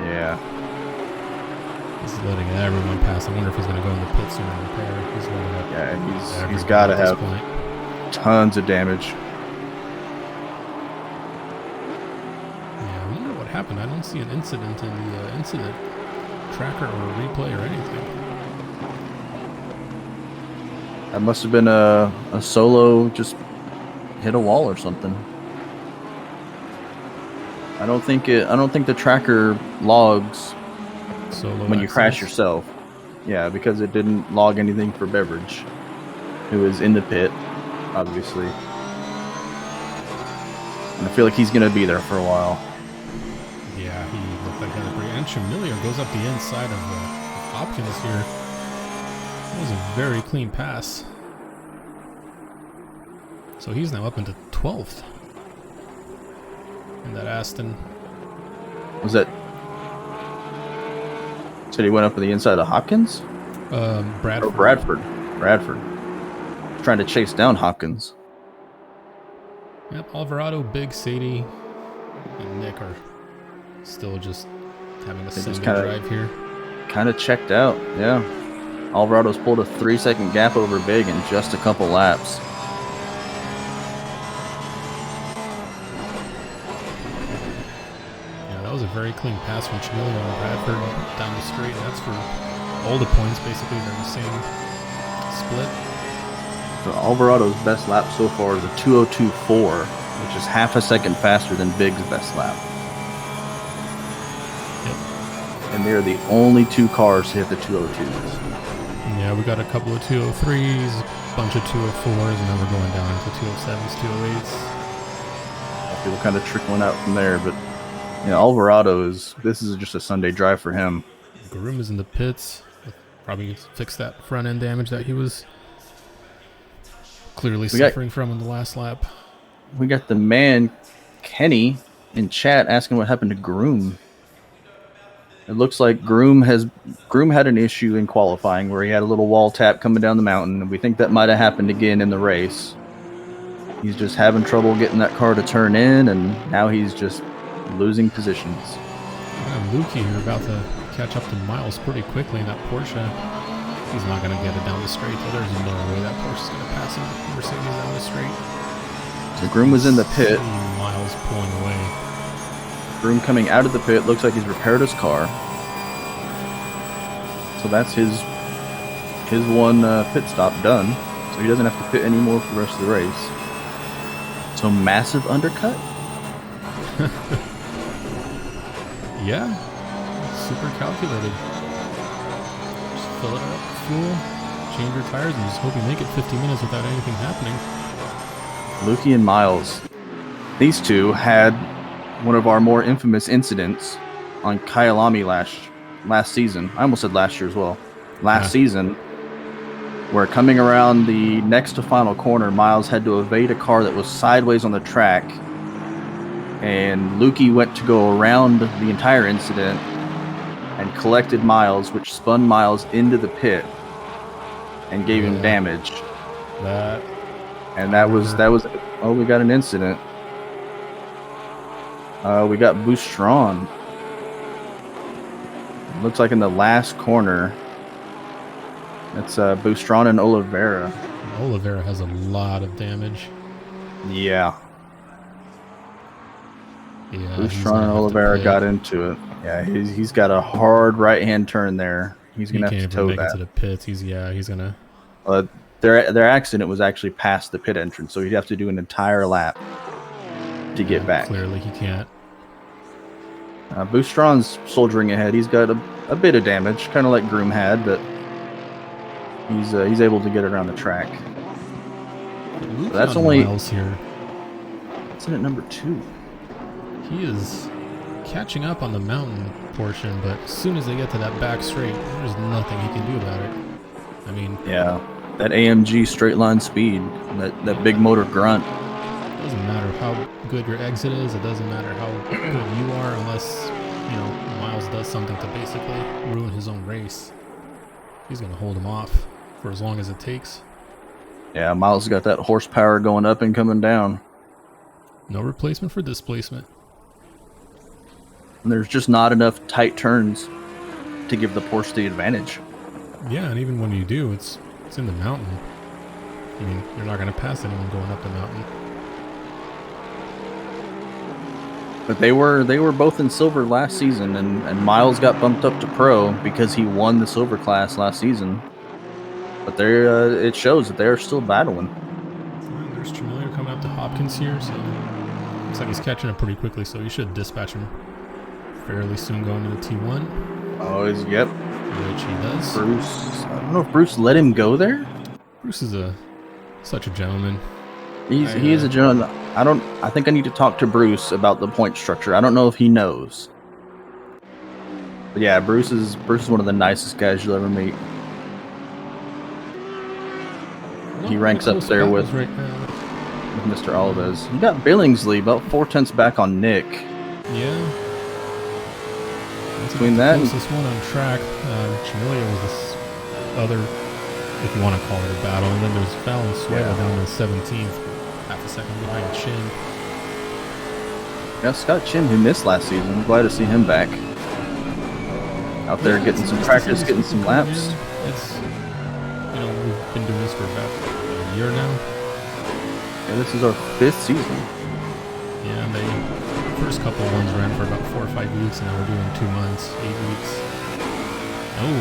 Yeah. He's letting everyone pass. I wonder if he's going to go in the pit soon and repair. He's letting up. Yeah, he's everyone got to at this have point. tons of damage. happened? I don't see an incident in the incident tracker or replay or anything. That must have been a solo, just hit a wall or something. I don't think the tracker logs Solo when you crash accidents? yourself. Yeah, because it didn't log anything for Beverage, who was in the pit, obviously. And I feel like he's gonna be there for a while. Yeah, he looked like that. And Chameleon goes up the inside of Hopkins here. That was a very clean pass. So he's now up into 12th in that Aston. Was that? Said he went up on the inside of Hopkins? Bradford. Or Bradford. Bradford. Trying to chase down Hopkins. Yep, Alvarado, Big, Sadie, and Nick are still just having a single drive here. Kind of checked out, yeah. Alvarado's pulled a 3-second gap over Big in just a couple laps. Yeah, that was a very clean pass from Chameleon and Bradford down the straight. That's for all the points, basically. They're the same split. So Alvarado's best lap so far is a 2:02.4, which is half a second faster than Big's best lap. Yep. And they're the only two cars to hit the 2:02s. Yeah, we got a couple of 203s, a bunch of 204s, and then we're going down to 207s, 208s. People kind of trickling out from there, but Alvarado this is just a Sunday drive for him. Groom is in the pits. Probably fix that front end damage that he was clearly suffering from in the last lap. We got the man Kenny in chat asking what happened to Groom. It looks like Groom had an issue in qualifying where he had a little wall tap coming down the mountain, and we think that might have happened again in the race. He's just having trouble getting that car to turn in, and now he's just losing positions. Lukey here about to catch up to Miles pretty quickly in that Porsche. He's not going to get it down the straight, though. There's no way that Porsche's going to pass him. Mercedes down the straight. So Groom was in the pit. Miles pulling away. Groom coming out of the pit. Looks like he's repaired his car. So that's his one pit stop done. So he doesn't have to pit anymore for the rest of the race. So massive undercut? Yeah. Super calculated. Just fill it up, fuel, change your tires, and just hope you make it 50 minutes without anything happening. Lukey and Miles. These two had one of our more infamous incidents on Kyalami last season. I almost said last year as well. Last season, where coming around the next to final corner, Miles had to evade a car that was sideways on the track, and Lukey went to go around the entire incident and collected Miles, which spun Miles into the pit and gave him damage. And that was oh, we got an incident. We got Boustron. Looks like in the last corner. It's Boustron and Oliveira. Oliveira has a lot of damage. Yeah. Yeah. Boustron and Oliveira got into it. Yeah, he's got a hard right-hand turn there. He's gonna have to tow that. He can't even make it to the pits. He's gonna. Their accident was actually past the pit entrance, so he'd have to do an entire lap to get back. Clearly, he can't. Boustron's soldiering ahead. He's got a bit of damage, kind of like Groom had, but he's able to get around the track. So that's only Miles here. Incident number 2. He is catching up on the mountain portion, but as soon as they get to that back straight, there's nothing he can do about it. I mean, yeah, that AMG straight line speed, that big motor grunt. It doesn't matter how good your exit is. It doesn't matter how good you are, unless Miles does something to basically ruin his own race. He's going to hold him off for as long as it takes. Yeah, Miles got that horsepower going up and coming down. No replacement for displacement. And there's just not enough tight turns to give the Porsche the advantage. Yeah, and even when you do, it's in the mountain. I mean, you're not going to pass anyone going up the mountain. But they were both in silver last season, and Miles got bumped up to pro because he won the silver class last season. But it shows that they're still battling. And there's Chameleon coming up to Hopkins here, so looks like he's catching up pretty quickly, so you should dispatch him fairly soon going into T1. Oh, yep. Which he does. Bruce, I don't know if Bruce let him go there. Bruce is such a gentleman. He is a gentleman. I think I need to talk to Bruce about the point structure. I don't know if he knows. But yeah, Bruce is one of the nicest guys you'll ever meet. He ranks up there with Mr. Alves. You got Billingsley about 4/10 back on Nick. Yeah. Between that and this one on track, Chamelia was this other, if you want to call it a battle, and then there's Valenzuela down to 17th, half a second behind Chin. Yeah, Scott Chin, who missed last season. I'm glad to see him back. Out there getting some practice, getting some laps. It's, we've been doing this for about a year now. Yeah, this is our 5th season. Yeah, and the first couple ones ran for about 4 or 5 weeks, and now we're doing 2 months, 8 weeks. Oh,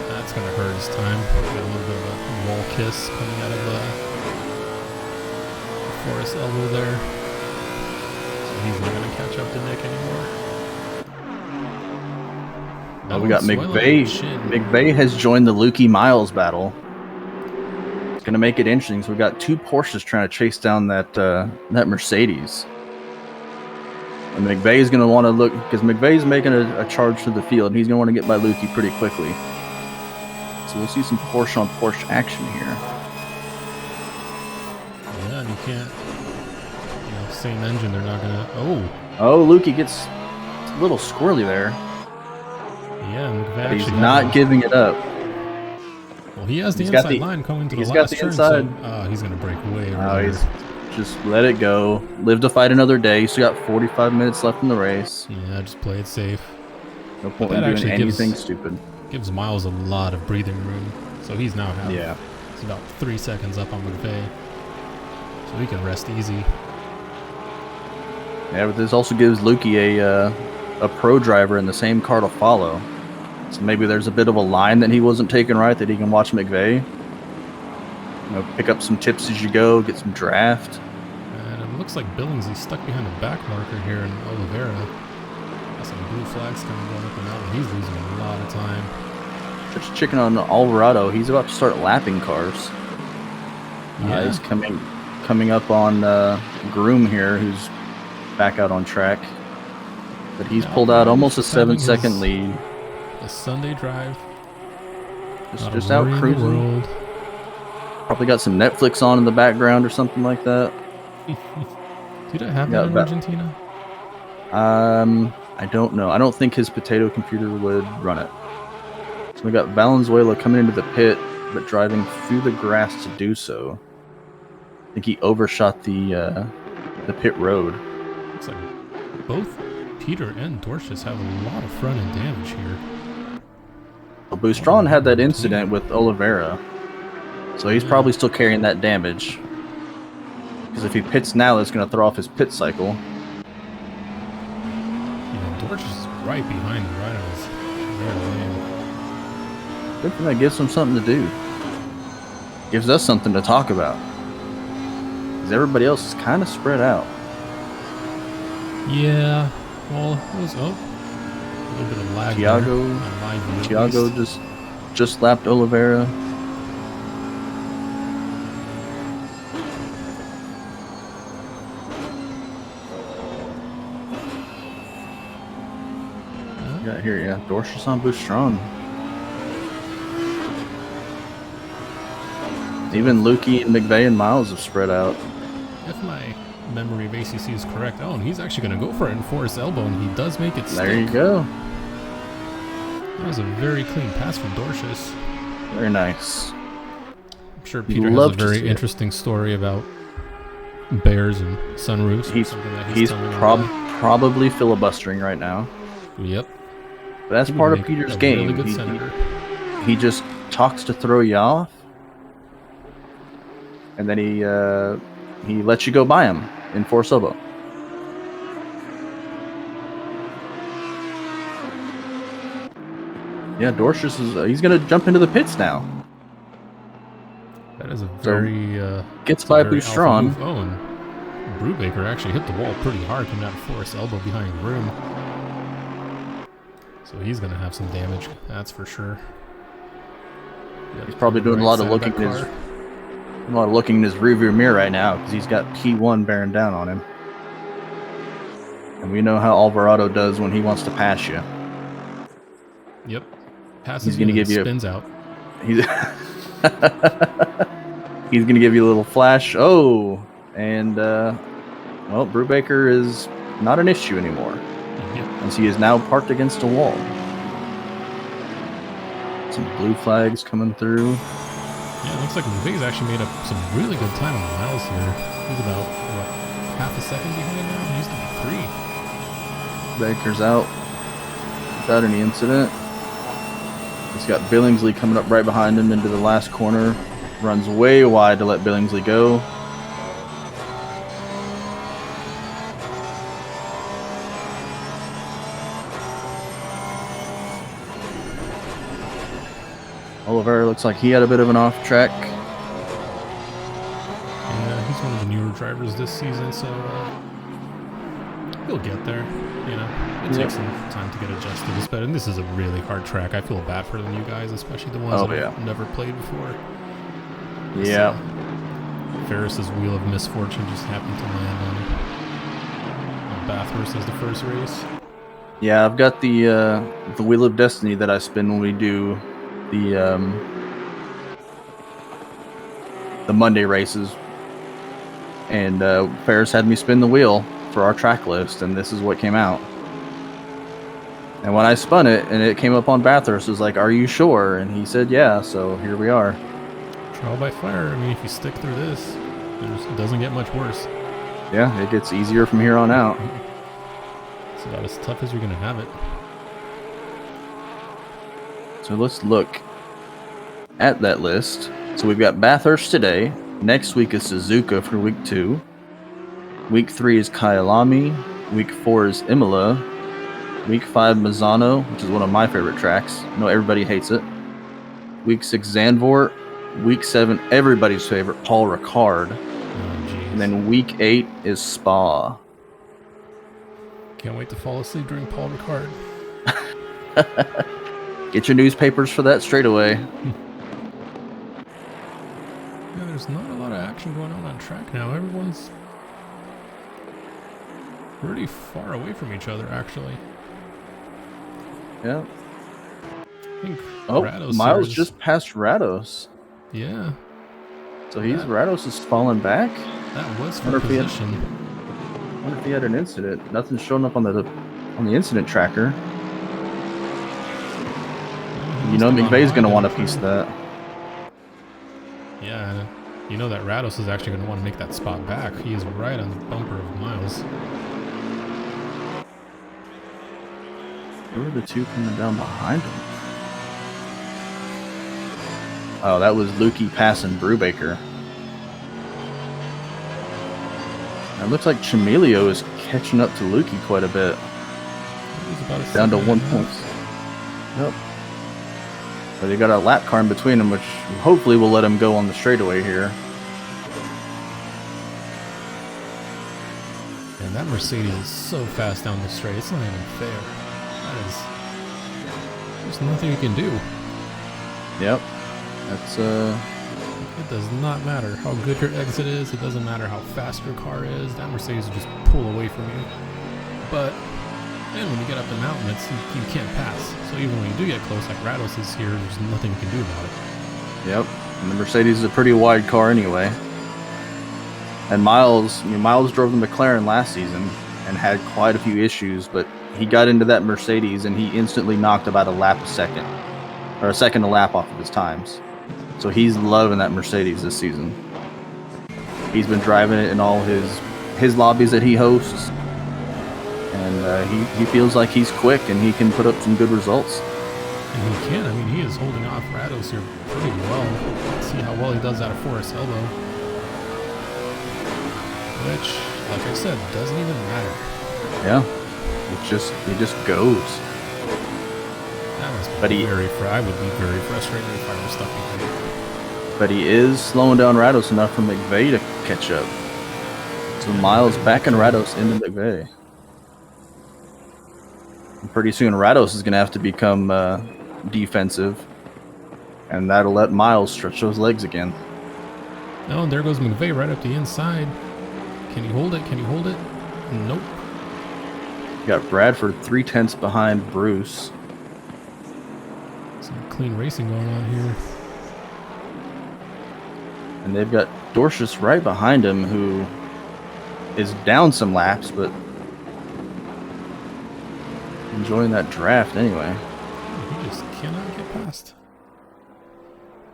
that's gonna hurt his time. Got a little bit of a wall kiss coming out of Forrest's elbow there. So he's not gonna catch up to Nick anymore. Oh, we got McVeigh. McVeigh has joined the Lukey Miles battle. It's gonna make it interesting. So we got 2 Porsches trying to chase down that Mercedes. And McVeigh is going to want to look, because McVeigh's making a charge to the field, and he's going to want to get by Lukey pretty quickly. So we'll see some Porsche on Porsche action here. Yeah, and you can't, same engine, they're not going to, Oh, Lukey gets a little squirrely there. Yeah, McVeigh He's not giving it up. Well, he has the inside line coming to the last turn, so he's going to break way over there. Just let it go. Live to fight another day. You still got 45 minutes left in the race. Yeah, just play it safe. No point in doing anything stupid. Gives Miles a lot of breathing room. So he's now it's about 3 seconds up on McVeigh. So he can rest easy. Yeah, but this also gives Lukey a pro driver in the same car to follow. So maybe there's a bit of a line that he wasn't taking right that he can watch McVeigh. Pick up some tips as you go, get some draft. And it looks like Billingsley's stuck behind the back marker here in Oliveira. Got some blue flags coming going up and out, and he's losing a lot of time. Just checking on Alvarado. He's about to start lapping cars. Yeah. He's coming up on Groom here, who's back out on track. But he's pulled out almost a 7-second lead. A Sunday drive. Just out cruising. Probably got some Netflix on in the background or something like that. Did I have that in Argentina? I don't know. I don't think his potato computer would run it. So we got Valenzuela coming into the pit, but driving through the grass to do so. I think he overshot the pit road. Looks like both Peter and Dorcius have a lot of front end damage here. Well, Bustron had that incident with Oliveira. So he's probably still carrying that damage. Because if he pits now, it's going to throw off his pit cycle. Dorch is right behind him, right on his rear lane. Good thing that gives him something to do. Gives us something to talk about. Because everybody else is kind of spread out. Yeah. Well, it was, a little bit of lag Thiago just lapped Oliveira. Got here, yeah. Dorcius on Bustron. Even Lukey and McVeigh and Miles have spread out. If my memory of ACC is correct, and he's actually going to go for it in Forrest's elbow, and he does make it stick. There you go. That was a very clean pass from Dorcius. Very nice. I'm sure Peter has a very interesting story about bears and sunroofs. He's probably filibustering right now. Yep. But that's part of Peter's game. Really good senator. He just talks to throw you off, and then he lets you go by him in Force Elbow. Yeah, Dorcius is he's gonna jump into the pits now. That is a very gets it's a by very alpha Boustron. move. Oh, and Brubaker actually hit the wall pretty hard coming out of Forrest's elbow behind Groom. So he's gonna have some damage, that's for sure. He's probably doing a lot of looking in his rearview mirror right now because he's got P1 bearing down on him. And we know how Alvarado does when he wants to pass you. Yep. Passes He's gonna give you spins out. He's he's gonna give you a little flash. Oh, and well, Brubaker is not an issue anymore, Yep. as he is now parked against a wall. Some blue flags coming through. Yeah, it looks like Veg's actually made up some really good time on the miles here. He's about half a second behind now. He used to be 3. Baker's out without any incident. He's got Billingsley coming up right behind him into the last corner. Runs way wide to let Billingsley go. Oliveira looks like he had a bit of an off track. Yeah, he's one of the newer drivers this season, so he'll get there. You know, it takes some time to get adjusted. And this is a really hard track. I feel bad for the new guys, especially the ones that have never played before. Yeah. Ferris's wheel of misfortune just happened to land on Bathurst as the first race. Yeah, I've got the wheel of destiny that I spin when we do the Monday races, and Ferris had me spin the wheel for our track list, and this is what came out. And when I spun it and it came up on Bathurst, it was like, "Are you sure?" And he said, "Yeah." So here we are. Trial by fire. I mean, if you stick through this, it doesn't get much worse. Yeah, it gets easier from here on out. It's about as tough as you're gonna have it. So let's look at that list. So we've got Bathurst today. Next week is Suzuka for week 2. Week 3 is Kyalami. Week 4 is Imola. Week 5, Mazzano, which is one of my favorite tracks. I know everybody hates it. Week 6, Zandvoort. Week 7, everybody's favorite, Paul Ricard. And then week 8 is Spa. Can't wait to fall asleep during Paul Ricard. Get your newspapers for that straight away. Yeah, there's not a lot of action going on track now. Everyone's pretty far away from each other, actually. Yeah. I think Rados Miles just passed Rados. Yeah. So Rados is falling back. That was for position. I wonder if he had an incident. Nothing's showing up on the incident tracker. You know, McVeigh's going to want a piece of that. Yeah, you know that Rados is actually going to want to make that spot back. He is right on the bumper of Miles. Who are the two coming down behind him? Oh, that was Lukey passing Brubaker. It looks like Chameleon is catching up to Lukey quite a bit. Down to 1 point. Yep. But they got a lap car in between them, which hopefully will let him go on the straightaway here. And that Mercedes is so fast down the straight, it's not even fair. There's nothing you can do. Yep. That's It does not matter how good your exit is. It doesn't matter how fast your car is. That Mercedes will just pull away from you. But then when you get up the mountain, you can't pass. So even when you do get close, like Rados is here, there's nothing you can do about it. Yep. And the Mercedes is a pretty wide car anyway. And Miles drove the McLaren last season and had quite a few issues, but he got into that Mercedes and he instantly knocked about a second a lap off of his times. So he's loving that Mercedes this season. He's been driving it in all his lobbies that he hosts, and he feels like he's quick and he can put up some good results. And he can. I mean, he is holding off Rados here pretty well. Let's see how well he does out of Forrest's elbow. Which, like I said, doesn't even matter. Yeah. It just goes. That must be But he- I would be very frustrated if I were stuck behind it. But he is slowing down Rados enough for McVeigh to catch up. So Miles backing Rados into McVeigh. And pretty soon Rados is going to have to become defensive. And that'll let Miles stretch those legs again. No, and there goes McVeigh right up the inside. Can he hold it? Can he hold it? Nope. You got Bradford 3/10 behind Bruce. Some clean racing going on here. And they've got Dorcius right behind him, who is down some laps, but enjoying that draft anyway. He just cannot get past.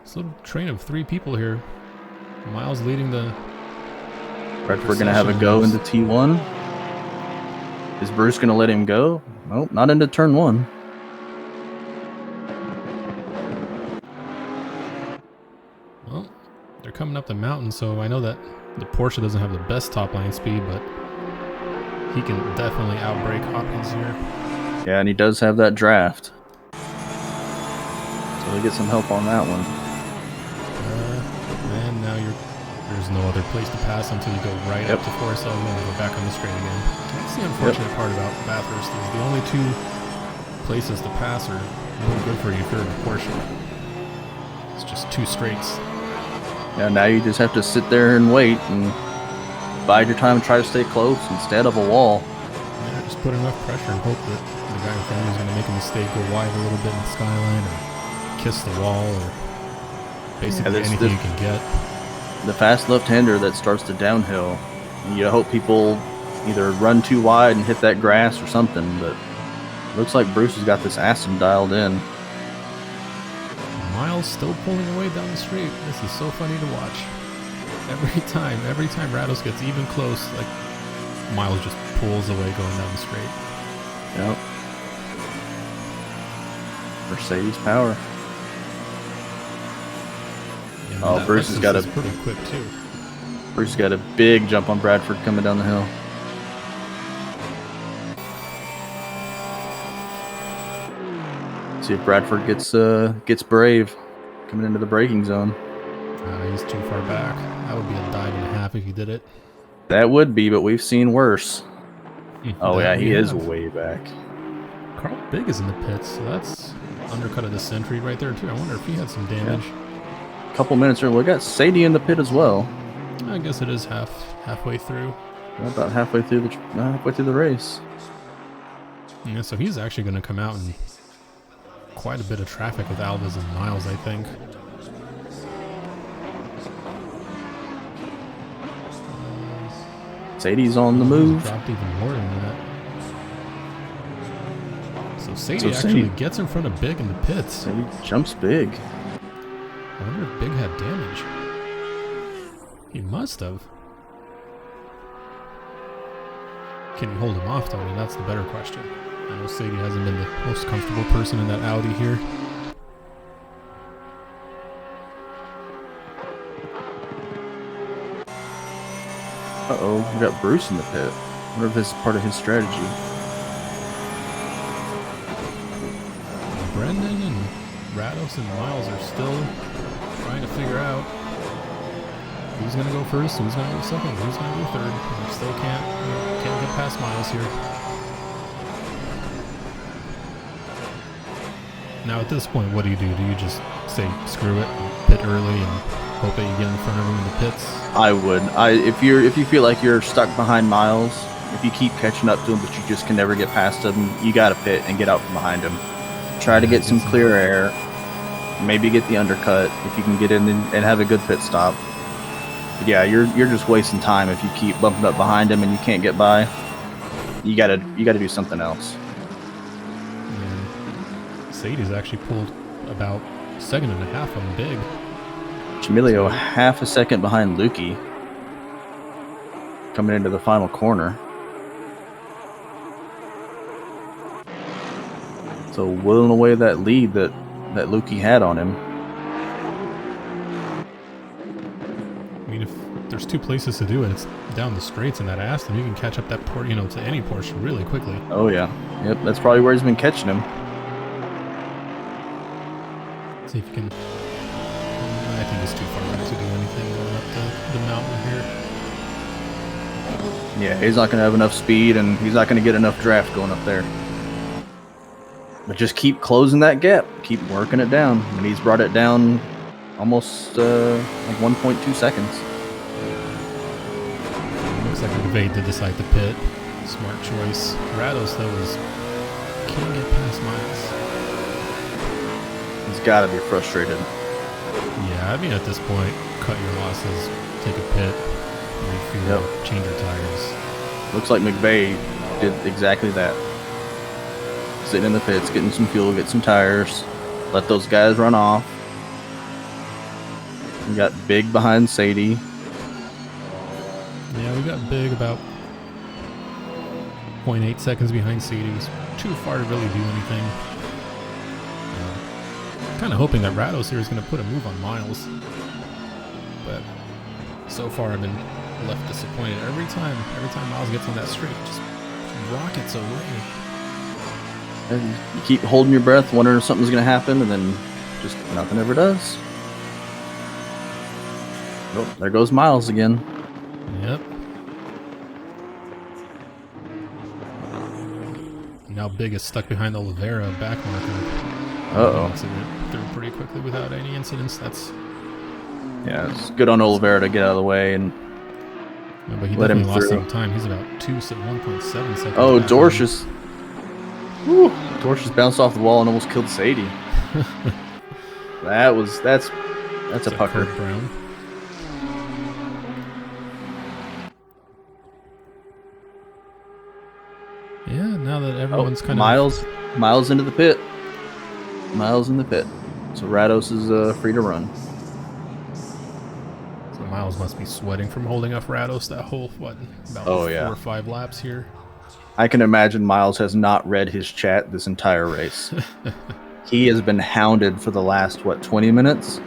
This little train of 3 people here. Miles leading the... Bradford going to have a go into T1. Is Bruce going to let him go? Nope, not into turn 1. Well, they're coming up the mountain, so I know that the Porsche doesn't have the best top line speed, but he can definitely outbrake Hopkins here. Yeah, and he does have that draft. So he'll get some help on that one. And now there's no other place to pass until you go right up to 4-7 and go back on the straight again. That's the unfortunate part about Bathurst, is the only 2 places to pass are really good for you if you're in a Porsche. It's just 2 straights. Yeah, now you just have to sit there and wait and bide your time and try to stay close instead of a wall. Yeah, just put enough pressure and hope that the guy in front of you is going to make a mistake, go wide a little bit in the skyline, or kiss the wall, or basically anything you can get. The fast left-hander that starts the downhill, and you hope people either run too wide and hit that grass or something, but it looks like Bruce has got this Aston dialed in. Miles still pulling away down the street. This is so funny to watch. Every time Rados gets even close, like, Miles just pulls away going down the straight. Yep. Mercedes power. Yeah, Oh, Bruce has got a pretty quick too. Bruce has got a big jump on Bradford coming down the hill. See if Bradford gets brave coming into the braking zone. He's too far back. That would be a dive and a half if he did it. That would be, but we've seen worse. Oh yeah, he is have. way back. Carl Big is in the pits, so that's undercut of the century right there too. I wonder if he had some damage. A couple minutes earlier, we got Sadie in the pit as well. I guess it is halfway through. About halfway through the race. Yeah, so he's actually going to come out in quite a bit of traffic with Alves and Miles, I think. Sadie's on the move. Dropped even more than that. So Sadie actually gets in front of Big in the pits. Sadie jumps big. I wonder if Big had damage. He must have. Can you hold him off, though? I mean, that's the better question. I know Sadie hasn't been the most comfortable person in that Audi here. Uh-oh, we got Bruce in the pit. I wonder if this is part of his strategy. Brendan and Rados and Miles are still trying to figure out who's going to go first, who's going to go second, who's going to go third. We still can't get past Miles here. Now at this point, what do? Do you just say screw it, and pit early, and hope that you get in front of him in the pits? I would. If you feel like you're stuck behind Miles, if you keep catching up to him but you just can never get past him, you got to pit and get out from behind him. Try to get some clear air. Maybe get the undercut if you can get in and have a good pit stop. But yeah, you're just wasting time if you keep bumping up behind him and you can't get by. You gotta do something else. And Sadie's actually pulled about 1.5 seconds on Big. Jamilio half a second behind Lukey coming into the final corner. So whittling away that lead that Lukey had on him. I mean, if there's 2 places to do it, it's down the straights in that Aston. You can catch up that to any Porsche really quickly. Oh yeah, yep. That's probably where he's been catching him. See if you can. I think it's too far back to do anything going up the mountain here. Yeah, he's not going to have enough speed, and he's not going to get enough draft going up there. But just keep closing that gap. Keep working it down. And he's brought it down almost like 1.2 seconds. Looks like McVeigh did decide to pit. Smart choice. Rados, though, can't get past Miles. He's got to be frustrated. Yeah, I mean, at this point, cut your losses, take a pit, refuel, change your tires. Looks like McVeigh did exactly that. Sitting in the pits, getting some fuel, get some tires, let those guys run off. We got Big behind Sadie. Yeah, we got Big about 0.8 seconds behind Sadie. He's too far to really do anything. Kind of hoping that Rados here is going to put a move on Miles. But so far I've been left disappointed. Every time Miles gets on that straight, it just rockets away. And you keep holding your breath, wondering if something's going to happen, and then just nothing ever does. Oh, there goes Miles again. Yep. Now Big is stuck behind the Oliveira back marker. Uh-oh. Through pretty quickly without any incidents. Yeah, it's good on Oliveira to get out of the way and but he let him definitely lost through. some time. He's about 1.7 seconds. Oh, back. Dorsch just bounced off the wall and almost killed Sadie. that's a pucker. Kurt Brown. Yeah, now that everyone's kind Miles into the pit. Miles in the pit. So Rados is free to run. So Miles must be sweating from holding up Rados that whole, about 4 or 5 laps here. I can imagine Miles has not read his chat this entire race. He has been hounded for the last, 20 minutes?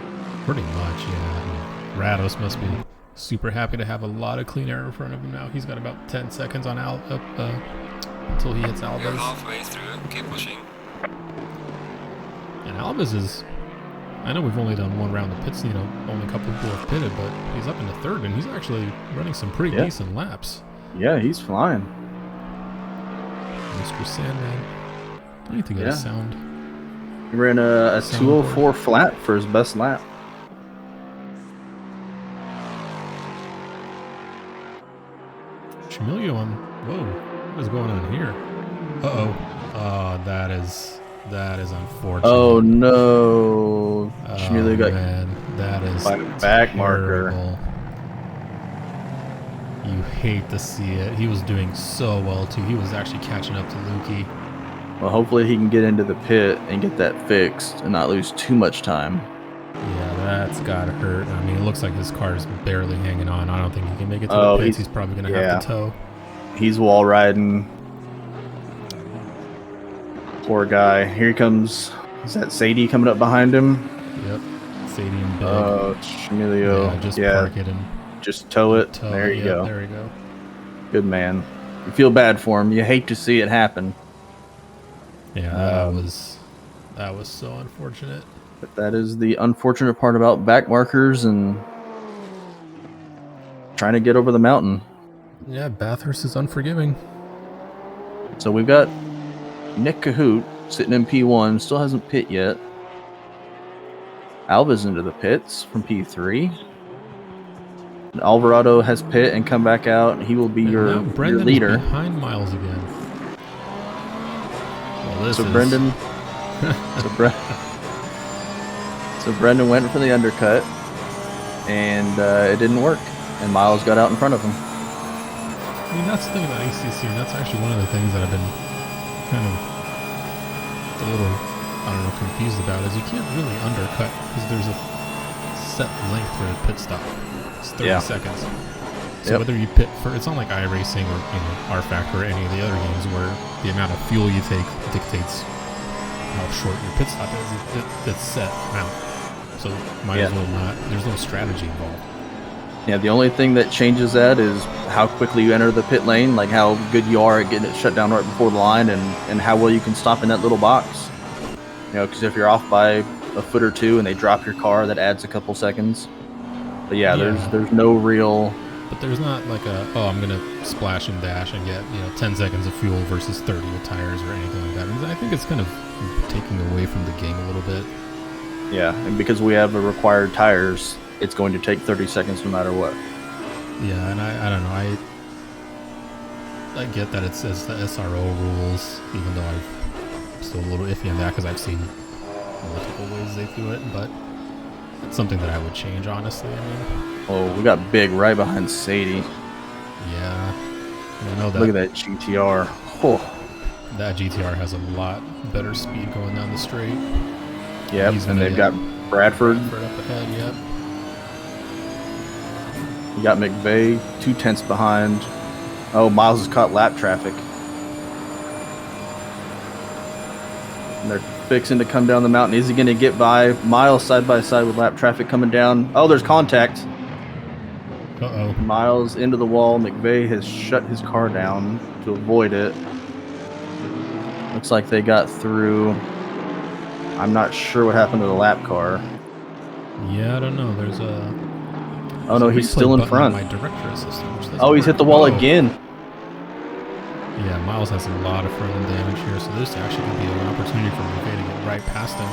Pretty much, yeah. Rados must be super happy to have a lot of clean air in front of him now. He's got about 10 seconds on until he hits Alves. You're halfway through. Keep pushing. And Alves is... I know we've only done one round of pits, only a couple of people have pitted, but he's up in the third, and he's actually running some pretty decent laps. Yeah, he's flying. Mr. Sandman. I need to get a sound. He ran a 204 flat for his best lap. Chameleon on... Whoa, what is going on here? Uh-oh. Oh, that is unfortunate. Oh, no. Chameleon got that is by the back marker. You hate to see it. He was doing so well, too. He was actually catching up to Lukey. Well, hopefully he can get into the pit and get that fixed and not lose too much time. Yeah, that's gotta hurt. I mean, it looks like his car is barely hanging on. I don't think he can make it to the pits. He's probably going to have to tow. He's wall riding. Poor guy. Here he comes. Is that Sadie coming up behind him? Yep. Sadie and Big. Oh, Chameleon. Yeah, just park it and just tow it. There you go. There you go. Good man. You feel bad for him. You hate to see it happen. Yeah, that was so unfortunate. But that is the unfortunate part about back markers and trying to get over the mountain. Yeah, Bathurst is unforgiving. So we've got Nick Cahoot sitting in P1, still hasn't pit yet. Alva's into the pits from P3. And Alvarado has pit and come back out. He will be your leader. Is behind Miles again. Well, Brendan. So Brendan went for the undercut, and it didn't work. And Miles got out in front of him. I mean, that's the thing about ACC, and that's actually one of the things that I've been kind of a little, confused about, is you can't really undercut because there's a set length for a pit stop. It's 30 seconds. So whether you pit for, it's not like iRacing or R Factor or any of the other games where the amount of fuel you take dictates how short your pit stop is. It's set amount. So might as well not. There's no strategy involved. Yeah, the only thing that changes that is how quickly you enter the pit lane, like how good you are at getting it shut down right before the line, and how well you can stop in that little box. Because if you're off by a foot or two and they drop your car, that adds a couple seconds. But yeah, there's no real. But there's not like I'm gonna splash and dash and get 10 seconds of fuel versus 30 with tires or anything like that. And I think it's kind of taking away from the game a little bit. Yeah, and because we have required tires, it's going to take 30 seconds no matter what. Yeah, and I don't know. I get that it says the SRO rules, even though I'm still a little iffy on that because I've seen multiple ways they do it, but it's something that I would change, honestly. I mean, oh, we got big right behind Sadie. Yeah, and I know that. Look at that GTR. Oh. That GTR has a lot better speed going down the straight. Yep, and they've got Bradford up ahead. Yep. You got McVeigh 2 tenths behind. Oh, Miles has caught lap traffic. And they're fixing to come down the mountain. Is he going to get by? Miles side by side with lap traffic coming down. Oh, there's contact. Uh-oh. Miles into the wall. McVeigh has shut his car down to avoid it. Looks like they got through. I'm not sure what happened to the lap car. Yeah, I don't know. There's a... Oh no, he's still in front. My director assistant, oh, he's hit the wall again. Yeah, Miles has a lot of further damage here, so this actually could be an opportunity for McVeigh to get right past him.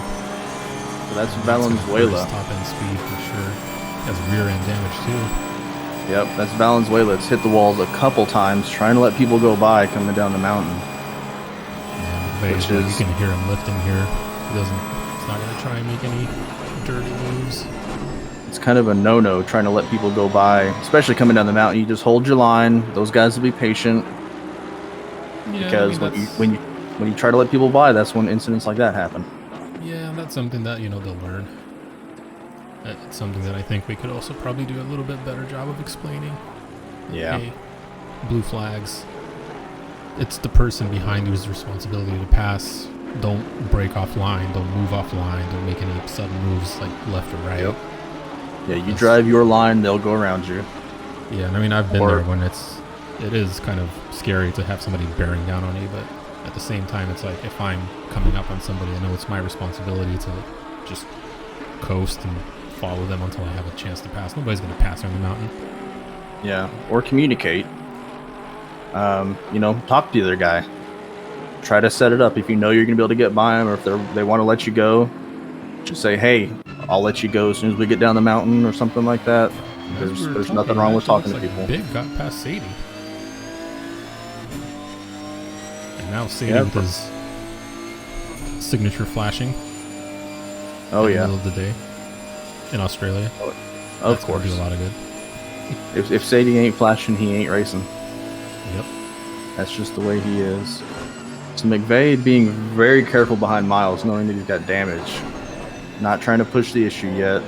So that's Valenzuela. Top end speed for sure. He has rear end damage too. Yep, that's Valenzuela. It's hit the walls a couple times, trying to let people go by coming down the mountain. Yeah, McVeigh, you can hear him lifting here. He's not going to try and make any dirty moves. It's kind of a no-no trying to let people go by, especially coming down the mountain. You just hold your line. Those guys will be patient. Yeah, because when you try to let people by, that's when incidents like that happen. Yeah, that's something that they'll learn. It's something that I think we could also probably do a little bit better job of explaining. Yeah. Hey, blue flags. It's the person behind you who's responsibility to pass. Don't break off line. Don't move off line. Don't make any sudden moves like left or right. Yep. Yeah, you drive your line, they'll go around you. Yeah, and I mean, I've been there when it is kind of scary to have somebody bearing down on you, but at the same time, it's like if I'm coming up on somebody, I know it's my responsibility to just coast and follow them until I have a chance to pass. Nobody's going to pass on the mountain. Yeah, or communicate. Talk to the other guy. Try to set it up. If you know you're going to be able to get by them, or if they want to let you go, just say, hey, I'll let you go as soon as we get down the mountain or something like that. There's nothing wrong with talking to people. Big got past Sadie. And now Sadie with his signature flashing. Oh, in yeah. the middle of the day in Australia. Oh, of course. Do a lot of good. If Sadie ain't flashing, he ain't racing. Yep. That's just the way he is. So McVeigh being very careful behind Miles, knowing that he's got damage. Not trying to push the issue yet.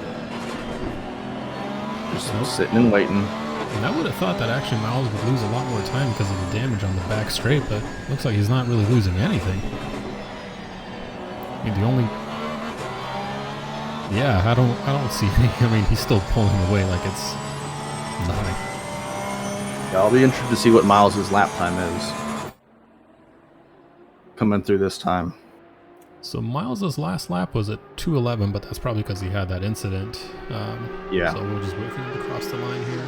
Just sitting and waiting. And I would have thought that actually Miles would lose a lot more time because of the damage on the back straight, but looks like he's not really losing anything. I mean, the only... Yeah, I don't see any... I mean, he's still pulling away like it's nothing. Yeah, I'll be interested to see what Miles' lap time is. Coming through this time. So Miles' last lap was at 2:11, but that's probably because he had that incident. Yeah. So we'll just wait for him to cross the line here.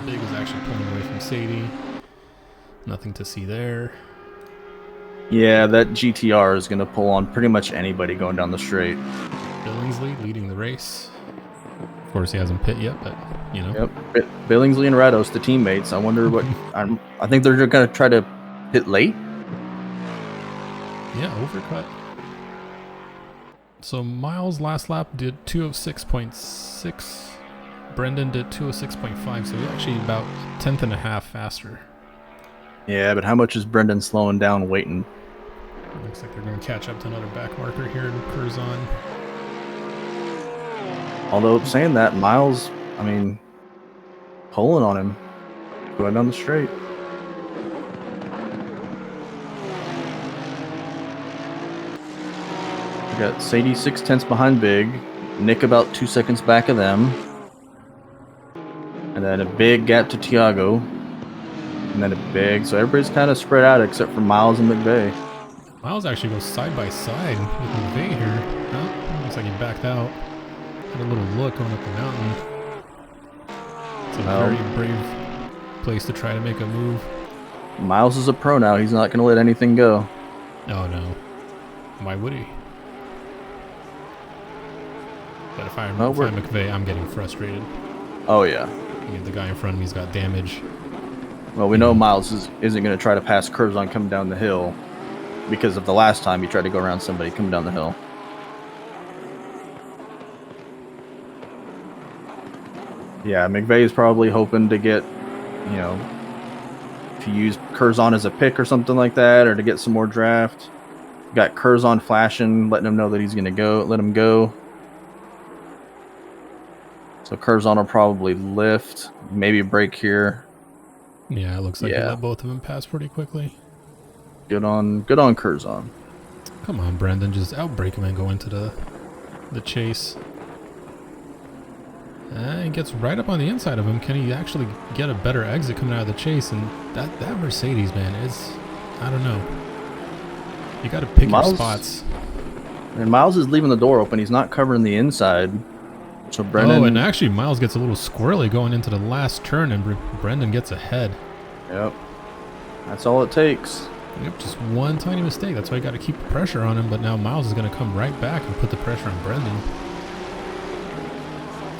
Big is actually pulling away from Sadie. Nothing to see there. Yeah, that GTR is going to pull on pretty much anybody going down the straight. Billingsley leading the race. Of course, he hasn't pit yet, but Yep. Billingsley and Rados, the teammates. I wonder what. I think they're going to try to pit late. Yeah, overcut. So Miles' last lap did 2:06.6. Brendan did 2:06.5, so he's actually about a tenth and a half faster. Yeah, but how much is Brendan slowing down, waiting? Looks like they're going to catch up to another back marker here to Curzon. Although, saying that, Miles, pulling on him. Going down the straight. We got Sadie 6 tenths behind Big. Nick about 2 seconds back of them. And then a big gap to Tiago. And then a big... So everybody's kind of spread out except for Miles and McVeigh. Miles actually goes side by side with McVeigh here. Oh, looks like he backed out. Had a little look going up the mountain. It's a very brave place to try to make a move. Miles is a pro now. He's not going to let anything go. Oh no. Why would he? But if I'm McVeigh, I'm getting frustrated. Oh, yeah. I mean, the guy in front of me's got damage. Well, we know Miles isn't going to try to pass Curzon coming down the hill because of the last time he tried to go around somebody coming down the hill. Yeah, McVeigh is probably hoping to get, to use Curzon as a pick or something like that, or to get some more draft. Got Curzon flashing, letting him know that he's going to go. Let him go. So Curzon will probably lift, maybe break here. Yeah, it looks like he let both of them pass pretty quickly. Good on Curzon. Come on, Brendan, just outbreak him and go into the chase. He gets right up on the inside of him. Can he actually get a better exit coming out of the chase? And that Mercedes, man, is, I don't know. You got to pick your spots. And Miles is leaving the door open. He's not covering the inside. So Brendan. Oh, and actually Miles gets a little squirrely going into the last turn, and Brendan gets ahead. Yep. That's all it takes. Yep, just one tiny mistake. That's why you got to keep the pressure on him. But now Miles is going to come right back and put the pressure on Brendan.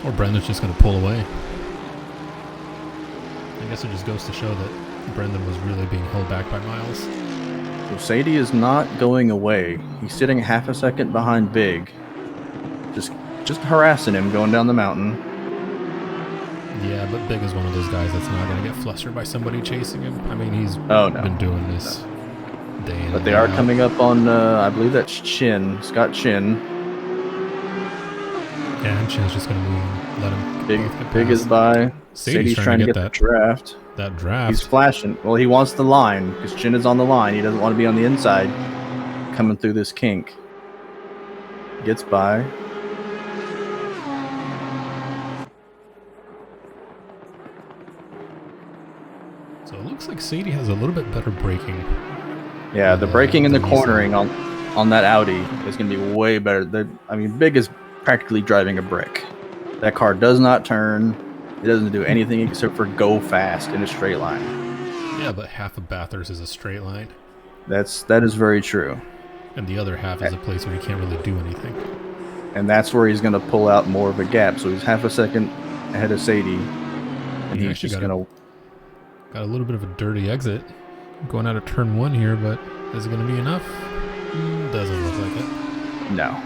Or Brendan's just going to pull away. I guess it just goes to show that Brendan was really being held back by Miles. So Sadie is not going away. He's sitting half a second behind Big. Just harassing him going down the mountain. Yeah, but Big is one of those guys that's not going to get flustered by somebody chasing him. I mean, he's been doing this day in. But they are coming up on, I believe that's Scott Chin. Yeah, and Chin's just going to let him get Big is by. Sadie's trying to get that draft. That draft. He's flashing. Well, he wants the line because Chin is on the line. He doesn't want to be on the inside coming through this kink. Gets by. So it looks like Sadie has a little bit better braking. Yeah, the braking and the cornering on that Audi is going to be way better. Big is practically driving a brick. That car does not turn. It doesn't do anything except for go fast in a straight line. Yeah, but half of Bathurst is a straight line. That is very true. And the other half is a place where you can't really do anything. And that's where he's going to pull out more of a gap. So he's half a second ahead of Sadie. And he's just going to... Got a little bit of a dirty exit going out of turn 1 here, but is it going to be enough? Doesn't look like it. No.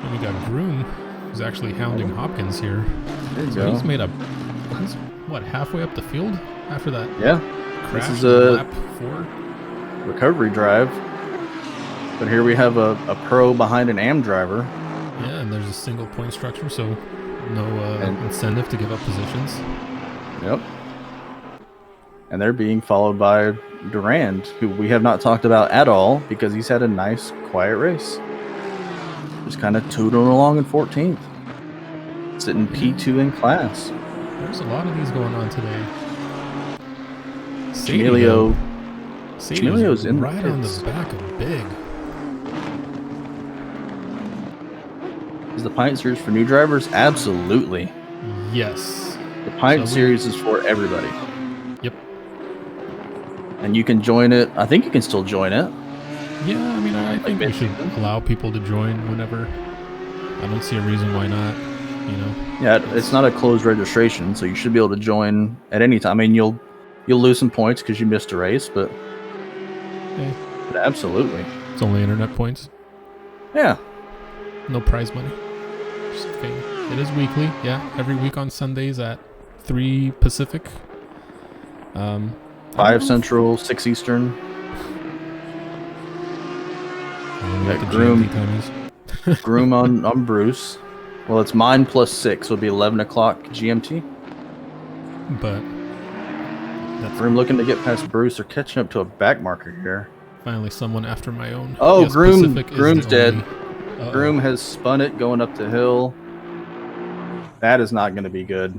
And we got Groom, who's actually hounding Hopkins here. There you so go. He's halfway up the field after that crash? This is a lap 4? recovery drive. But here we have a pro behind an AM driver. Yeah, and there's a single point structure, so no incentive to give up positions. Yep. And they're being followed by Durand, who we have not talked about at all because he's had a nice, quiet race. Just kind of tootling along in 14th. Sitting P2 in class. There's a lot of these going on today. Emilio's in right on the back of Big. Is the Pint Series for new drivers? Absolutely. Yes. The Pint Series is for everybody. Yep. And you can join it. I think you can still join it. Yeah, I mean, I think we should allow people to join whenever. I don't see a reason why not, Yeah, it's not a closed registration, so you should be able to join at any time. I mean, you'll lose some points because you missed a race, but absolutely. It's only internet points. Yeah. No prize money. Just fame. It is weekly, yeah. Every week on Sundays at 3 Pacific. 5 Central, 6 Eastern. Groom on Bruce. Well, it's mine plus 6, so it'll be 11 o'clock GMT. But Groom looking to get past Bruce or catching up to a back marker here. Finally, someone after my own. Oh, yes, Groom's dead. Groom has spun it going up the hill. That is not going to be good.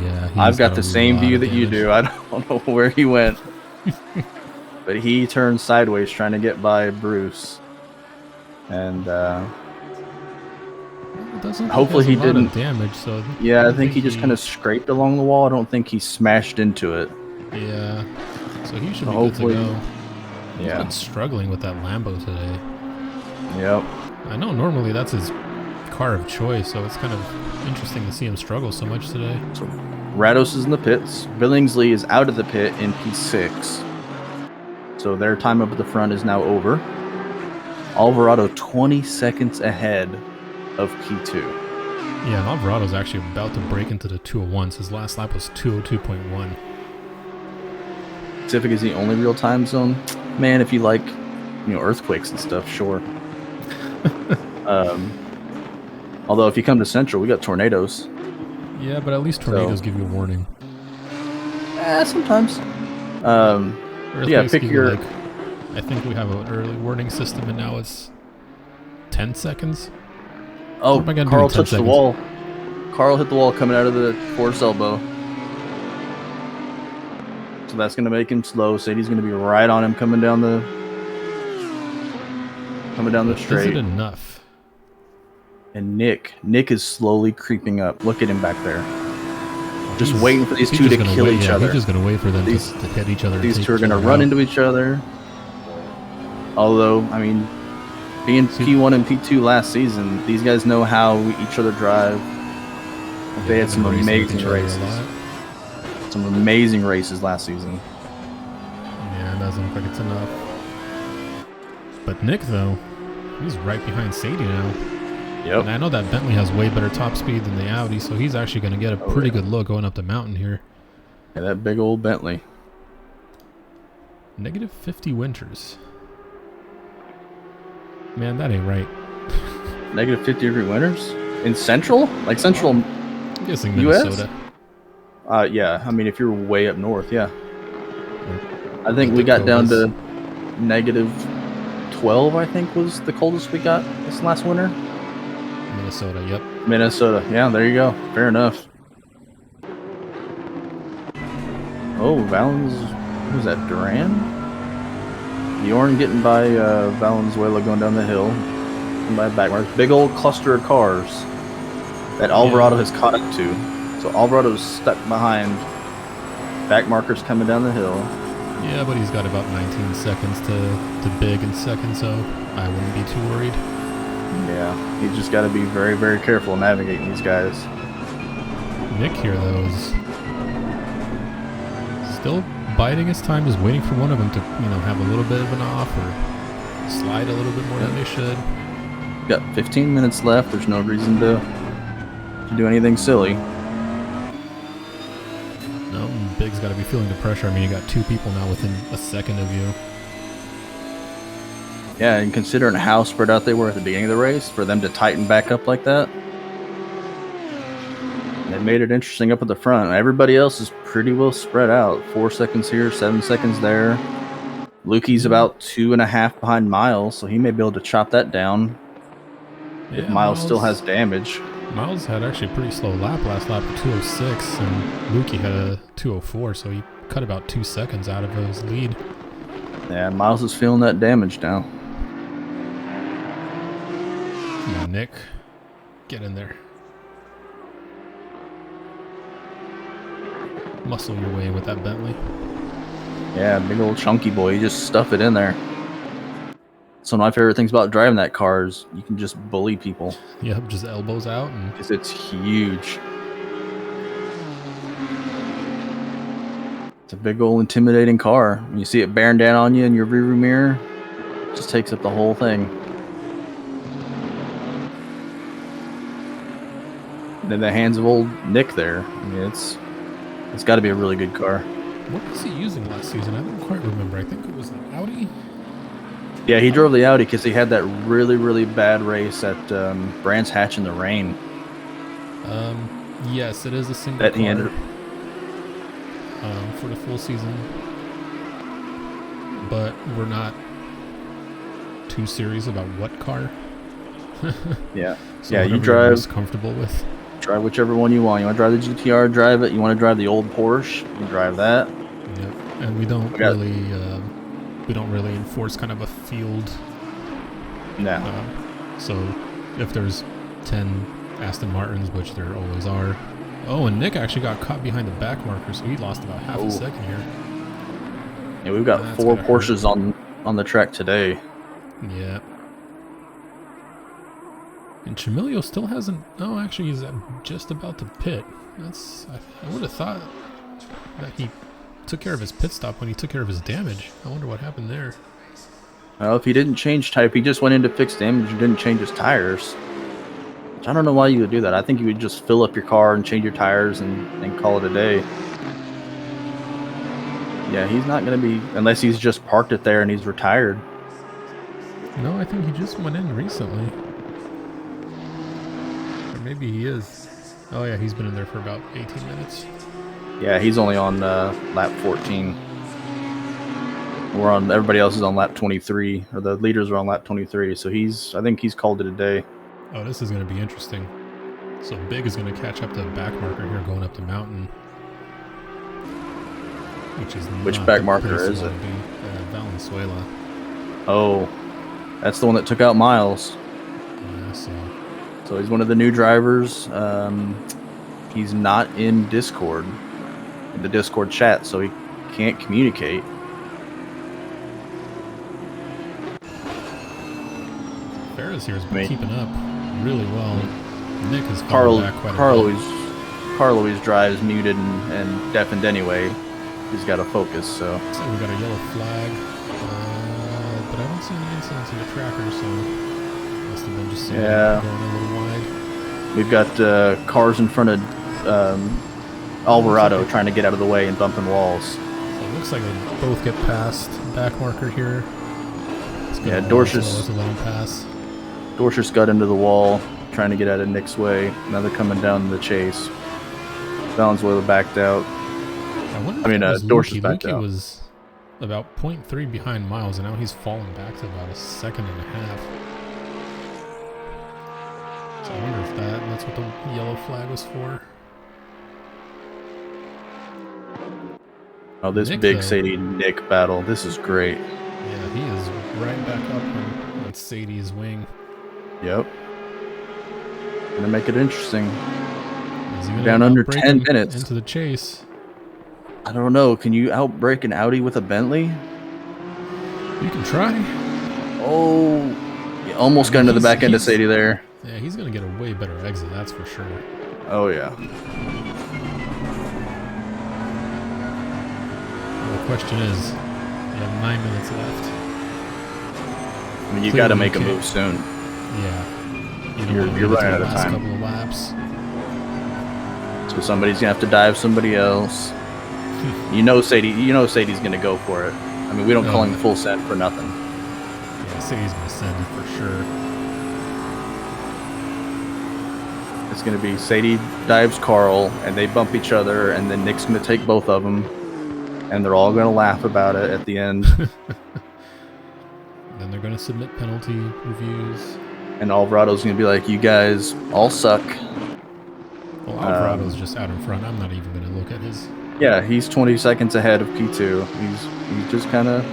Yeah, I've got the same view that you do. I don't know where he went. but he turned sideways trying to get by Bruce, and It doesn't hopefully he didn't damage. So yeah, I think he just kind of scraped along the wall. I don't think he smashed into it. Yeah, so he should be Hopefully, good to go. He's yeah. been struggling with that Lambo today. Yep. I know normally that's his car of choice, so it's kind of interesting to see him struggle so much today. So Rados is in the pits. Billingsley is out of the pit in P6. So their time up at the front is now over. Alvarado 20 seconds ahead of P2. Yeah, and Alvarado's actually about to break into the 201s. His last lap was 202.1. Pacific is the only real time zone. Man, if you like, earthquakes and stuff, sure. Although if you come to Central, we got tornadoes. Yeah, but at least tornadoes give you a warning. Sometimes. Earthquakes pick give your. You, I think we have an early warning system, and now it's 10 seconds. Oh, Carl touched the wall. Carl hit the wall coming out of the force elbow. So that's going to make him slow. Sadie's going to be right on him coming down the straight. Is it enough? And Nick is slowly creeping up. Look at him back there. Just waiting for these two to kill each other. He's just going to wait for them to hit each other. These two are going to run into each other. Although, I mean, being P1 and P2 last season, these guys know how each other drive. They had some amazing races. Some amazing races last season. Yeah, it doesn't look like it's enough. But Nick, though, he's right behind Sadie now. Yep. And I know that Bentley has way better top speed than the Audi, so he's actually going to get a pretty good look going up the mountain here. Yeah, that big old Bentley. Negative 50 winters. Man, that ain't right. Negative 50 degree winters? In Central? Like Central I'm guessing Minnesota. US? Yeah. I mean, if you're way up north, yeah. I think we got down to negative 12, I think, was the coldest we got this last winter. Minnesota, yep. Minnesota. Yeah, there you go. Fair enough. Oh, Valens. What was that, Duran? Bjorn getting by Valenzuela going down the hill. And by backmarks. Big old cluster of cars that Alvarado has caught up to. So Alvarado's stuck behind. Back markers coming down the hill. Yeah, but he's got about 19 seconds to big in second, so I wouldn't be too worried. Yeah, he's just got to be very, very careful navigating these guys. Nick here, though, is still biding his time, just waiting for one of them to, have a little bit of an off or slide a little bit more than they should. Got 15 minutes left. There's no reason to do anything silly. No, Big's got to be feeling the pressure. I mean, you got two people now within a second of you. Yeah, and considering how spread out they were at the beginning of the race, for them to tighten back up like that, it made it interesting up at the front. Everybody else is pretty well spread out. 4 seconds here, 7 seconds there. Lukey's about 2.5 behind Miles, so he may be able to chop that down if Miles still has damage. Miles had actually a pretty slow lap last lap at 206, and Lukey had a 204, so he cut about 2 seconds out of his lead. Yeah, Miles is feeling that damage now. Come on, Nick. Get in there. Muscle your way with that Bentley. Yeah, big old chunky boy. You just stuff it in there. So my favorite things about driving that car is you can just bully people. Yep, just elbows out. Because it's huge. It's a big old intimidating car. When you see it bearing down on you in your rearview mirror, it just takes up the whole thing. And in the hands of old Nick there, I mean, it's got to be a really good car. What was he using last season? I don't quite remember. I think it was an Audi. Yeah, he drove the Audi because he had that really, really bad race at Brands Hatch in the rain. Yes, it is a single that car. He ended for the full season. But we're not too serious about what car. Yeah. So yeah, you you're drive. most comfortable with. Drive whichever one you want. You want to drive the GTR, drive it. You want to drive the old Porsche, you drive that. Yep. And we don't really we don't really enforce kind of a field. No. So if there's 10 Aston Martins, which there always are. Oh, and Nick actually got caught behind the back marker, so he lost about half a second here. Yeah, we've got That's 4 gonna Porsches on the track today. Yeah. And Chamilio still hasn't... Oh, actually, he's just about to pit. I would have thought that he took care of his pit stop when he took care of his damage. I wonder what happened there. Well, if he didn't change type, he just went in to fix damage and didn't change his tires. Which I don't know why you would do that. I think you would just fill up your car and change your tires and call it a day. Yeah, he's not going to be... Unless he's just parked it there and he's retired. No, I think he just went in recently. Or maybe he is. Oh yeah, he's been in there for about 18 minutes. Yeah, he's only on lap 14. Everybody else is on lap 23, or the leaders are on lap 23. So I think he's called it a day. Oh, this is going to be interesting. So Big is going to catch up to the back marker here going up the mountain. Which not back the marker place is you it? wanna be. Valenzuela. Oh, that's the one that took out Miles. Yeah, So he's one of the new drivers. He's not in Discord, in the Discord chat, so he can't communicate. Ferris here has been keeping up really well. Nick has fallen back quite a bit. Carl always drives muted and deafened anyway. He's got to focus, so. Looks like we got a yellow flag, but I don't see any incidents in the tracker, so must have been just going a little wide. We've got cars in front of Alvarado trying to get out of the way and bumping walls. So it looks like they both get past back marker here. Yeah, Dorsch's got into the wall trying to get out of Nick's way. Now they're coming down the chase. Valenzuela backed out. Dorsch is backed out. Luki was about 0.3 behind Miles, and now he's fallen back to about a second and a half. So I wonder if that's what the yellow flag was for. Oh, this Nick, Sadie Nick battle. This is great. Yeah, he is right back up on Sadie's wing. Yep. Gonna make it interesting. Down under 10 minutes. Into the chase. I don't know. Can you outbrake an Audi with a Bentley? You can try. Oh, you almost got into the back end of Sadie there. Yeah, he's going to get a way better exit, that's for sure. Oh, yeah. Well, the question is, you have 9 minutes left. I mean, you got to make a move soon. Yeah. You're running out of time. Couple of laps. So somebody's going to have to dive somebody else. You know Sadie's going to go for it. I mean, we don't call him full send for nothing. Yeah, Sadie's going to send it for sure. It's going to be Sadie dives Carl, and they bump each other, and then Nick's going to take both of them, and they're all going to laugh about it at the end. Then they're going to submit penalty reviews. And Alvarado's going to be like, you guys all suck. Well, Alvarado's just out in front. I'm not even going to look at his... Yeah, he's 20 seconds ahead of P2. He's just kind of...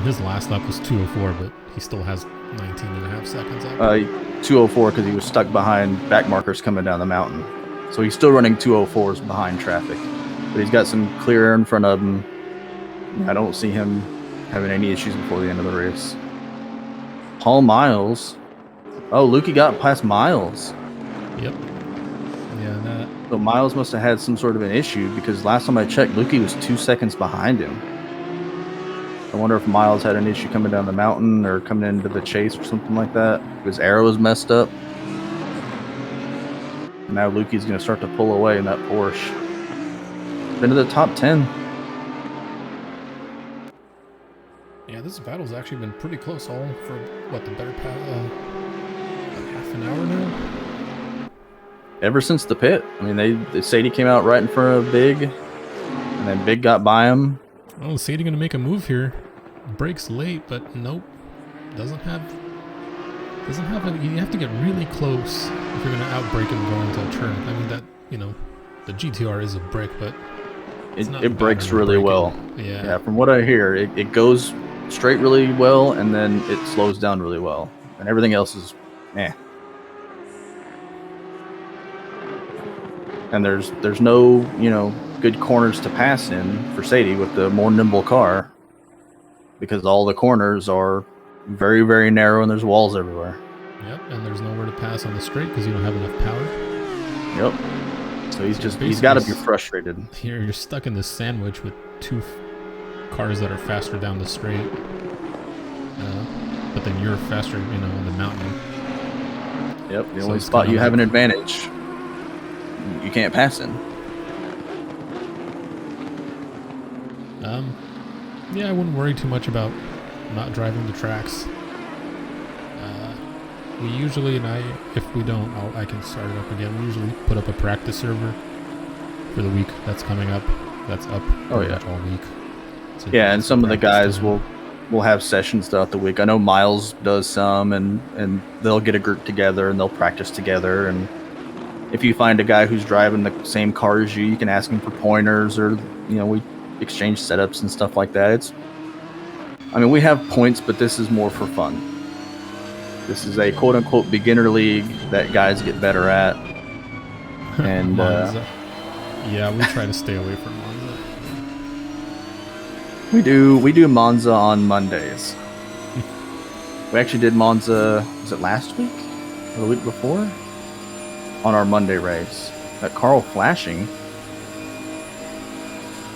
His last lap was 2:04, but he still has 19 and a half seconds up. 2:04 because he was stuck behind back markers coming down the mountain. So he's still running 2:04s behind traffic. But he's got some clear air in front of him. I don't see him having any issues before the end of the race. Paul Miles. Oh, Lukey got past Miles. Yep. Yeah, that... So Miles must have had some sort of an issue because last time I checked, Lukey was 2 seconds behind him. I wonder if Miles had an issue coming down the mountain or coming into the chase or something like that. His arrow was messed up. And now Lukey's going to start to pull away in that Porsche. Into the top 10. Yeah, this battle's actually been pretty close all for, what, the better part of half an hour now? Ever since the pit. I mean, Sadie came out right in front of Big, and then Big got by him. Oh, Sadie gonna make a move here. Brakes late, but nope. Doesn't have you have to get really close if you're gonna outbrake him going into a turn. I mean the GTR is a brake, but it brakes really well. Yeah. From what I hear, it goes straight really well, and then it slows down really well, and everything else is meh. And there's no good corners to pass in for Sadie with the more nimble car, because all the corners are very, very narrow and there's walls everywhere. Yep, and there's nowhere to pass on the straight because you don't have enough power. Yep. So he's got to be frustrated. You're stuck in this sandwich with two cars that are faster down the straight, but then you're faster, in the mountain. Yep. The only spot you have an advantage, you can't pass in. Yeah, I wouldn't worry too much about not driving the tracks. We usually, if we don't, I can start it up again. We usually put up a practice server for the week that's coming up. That's up pretty much all week. So yeah, and some of the guys will have sessions throughout the week. I know Miles does some, and they'll get a group together and they'll practice together. And if you find a guy who's driving the same car as you, you can ask him for pointers, or we exchange setups and stuff like that. We have points, but this is more for fun. This is a quote-unquote beginner league that guys get better at. And yeah, we try to stay away from Monza. We do Monza on Mondays. We actually did Monza, was it last week or the week before? On our Monday race. That Carl flashing.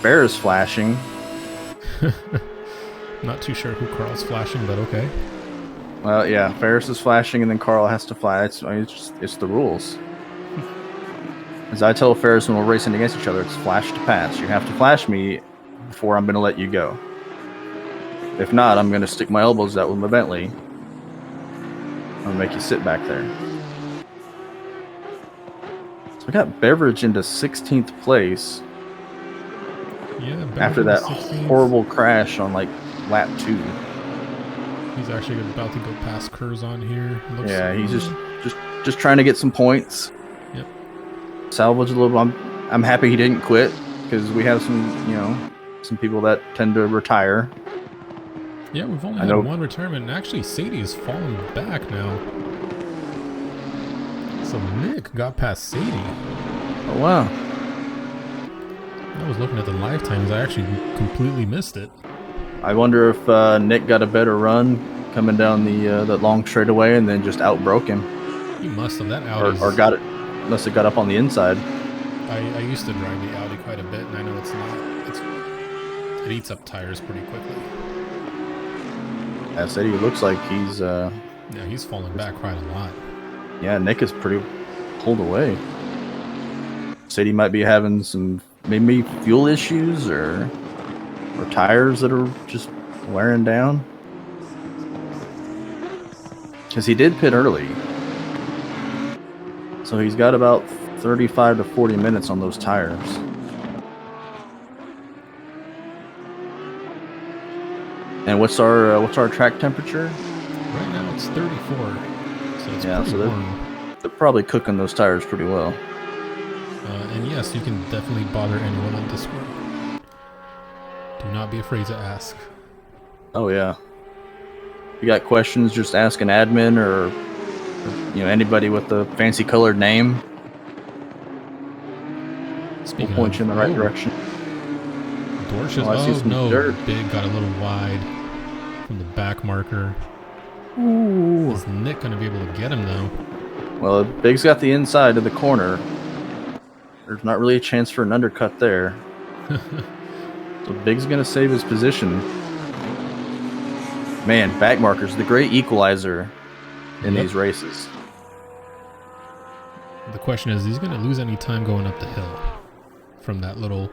Bear's flashing. Not too sure who Carl's flashing, but okay. Well, yeah, Ferris is flashing, and then Carl has to flash. It's the rules. As I tell Ferris when we're racing against each other, it's flash to pass. You have to flash me before I'm going to let you go. If not, I'm going to stick my elbows out with my Bentley. I'm going to make you sit back there. So we got Beveridge into 16th place. Yeah, after that 16th. Horrible crash on lap 2. He's actually about to go past Curzon here. Yeah, he's just trying to get some points. Yep. Salvage a little. I'm happy he didn't quit, because we have some people that tend to retire. Yeah, we've only had one retirement, and actually Sadie has fallen back now. So Nick got past Sadie. Oh wow. I was looking at the lifetimes. I actually completely missed it. I wonder if Nick got a better run coming down that long straightaway and then just outbroke him. He must have. That Audi. Or got it. Must have got up on the inside. I used to drive the Audi quite a bit, and I know it eats up tires pretty quickly. I said he looks like he's. Yeah, he's falling back quite a lot. Yeah, Nick is pretty pulled away. Said he might be having some maybe fuel issues or tires that are just wearing down. Because he did pit early. So he's got about 35 to 40 minutes on those tires. And what's our track temperature? Right now it's 34. So it's pretty warm. They're probably cooking those tires pretty well. And yes, you can definitely bother anyone on Discord. Do not be afraid to ask. Oh yeah. If you got questions, just ask an admin or anybody with a fancy colored name. We'll point you in the right direction. Dorsch dirt. Big got a little wide from the back marker. Ooh. Is Nick going to be able to get him though? Well, Big's got the inside of the corner. There's not really a chance for an undercut there. So Big's going to save his position. Man, back markers, the great equalizer in these races. The question is, he's going to lose any time going up the hill from that little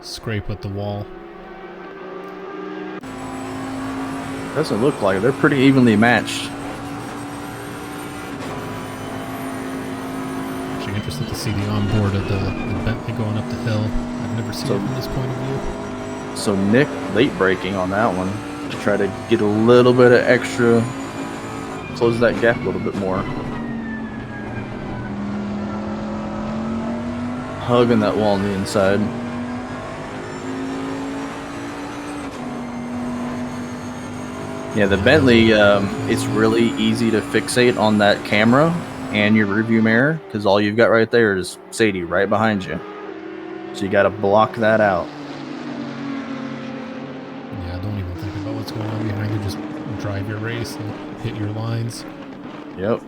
scrape with the wall? Doesn't look like it. They're pretty evenly matched. Actually interested to see the onboard of the Bentley going up the hill. I've never seen it from this point of view. So Nick late braking on that one to try to get a little bit of extra, close that gap a little bit more. Hugging that wall on the inside. Yeah, the Bentley, it's really easy to fixate on that camera and your rearview mirror because all you've got right there is Sadie right behind you. So you got to block that out. Yeah, don't even think about what's going on behind you. Just drive your race and hit your lines. Yep.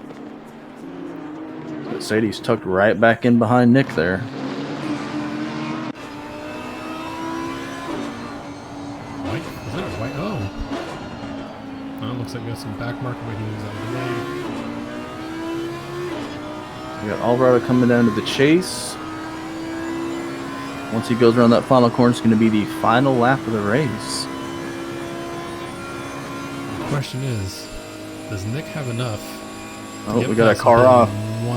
But Sadie's tucked right back in behind Nick there. White? Is that a white? Oh. Oh, looks like we got some back marker, but he was out of the way. We got Alvarado coming down to the chase. Once he goes around that final corner, it's going to be the final lap of the race. The question is, does Nick have enough? Oh, we got a car off.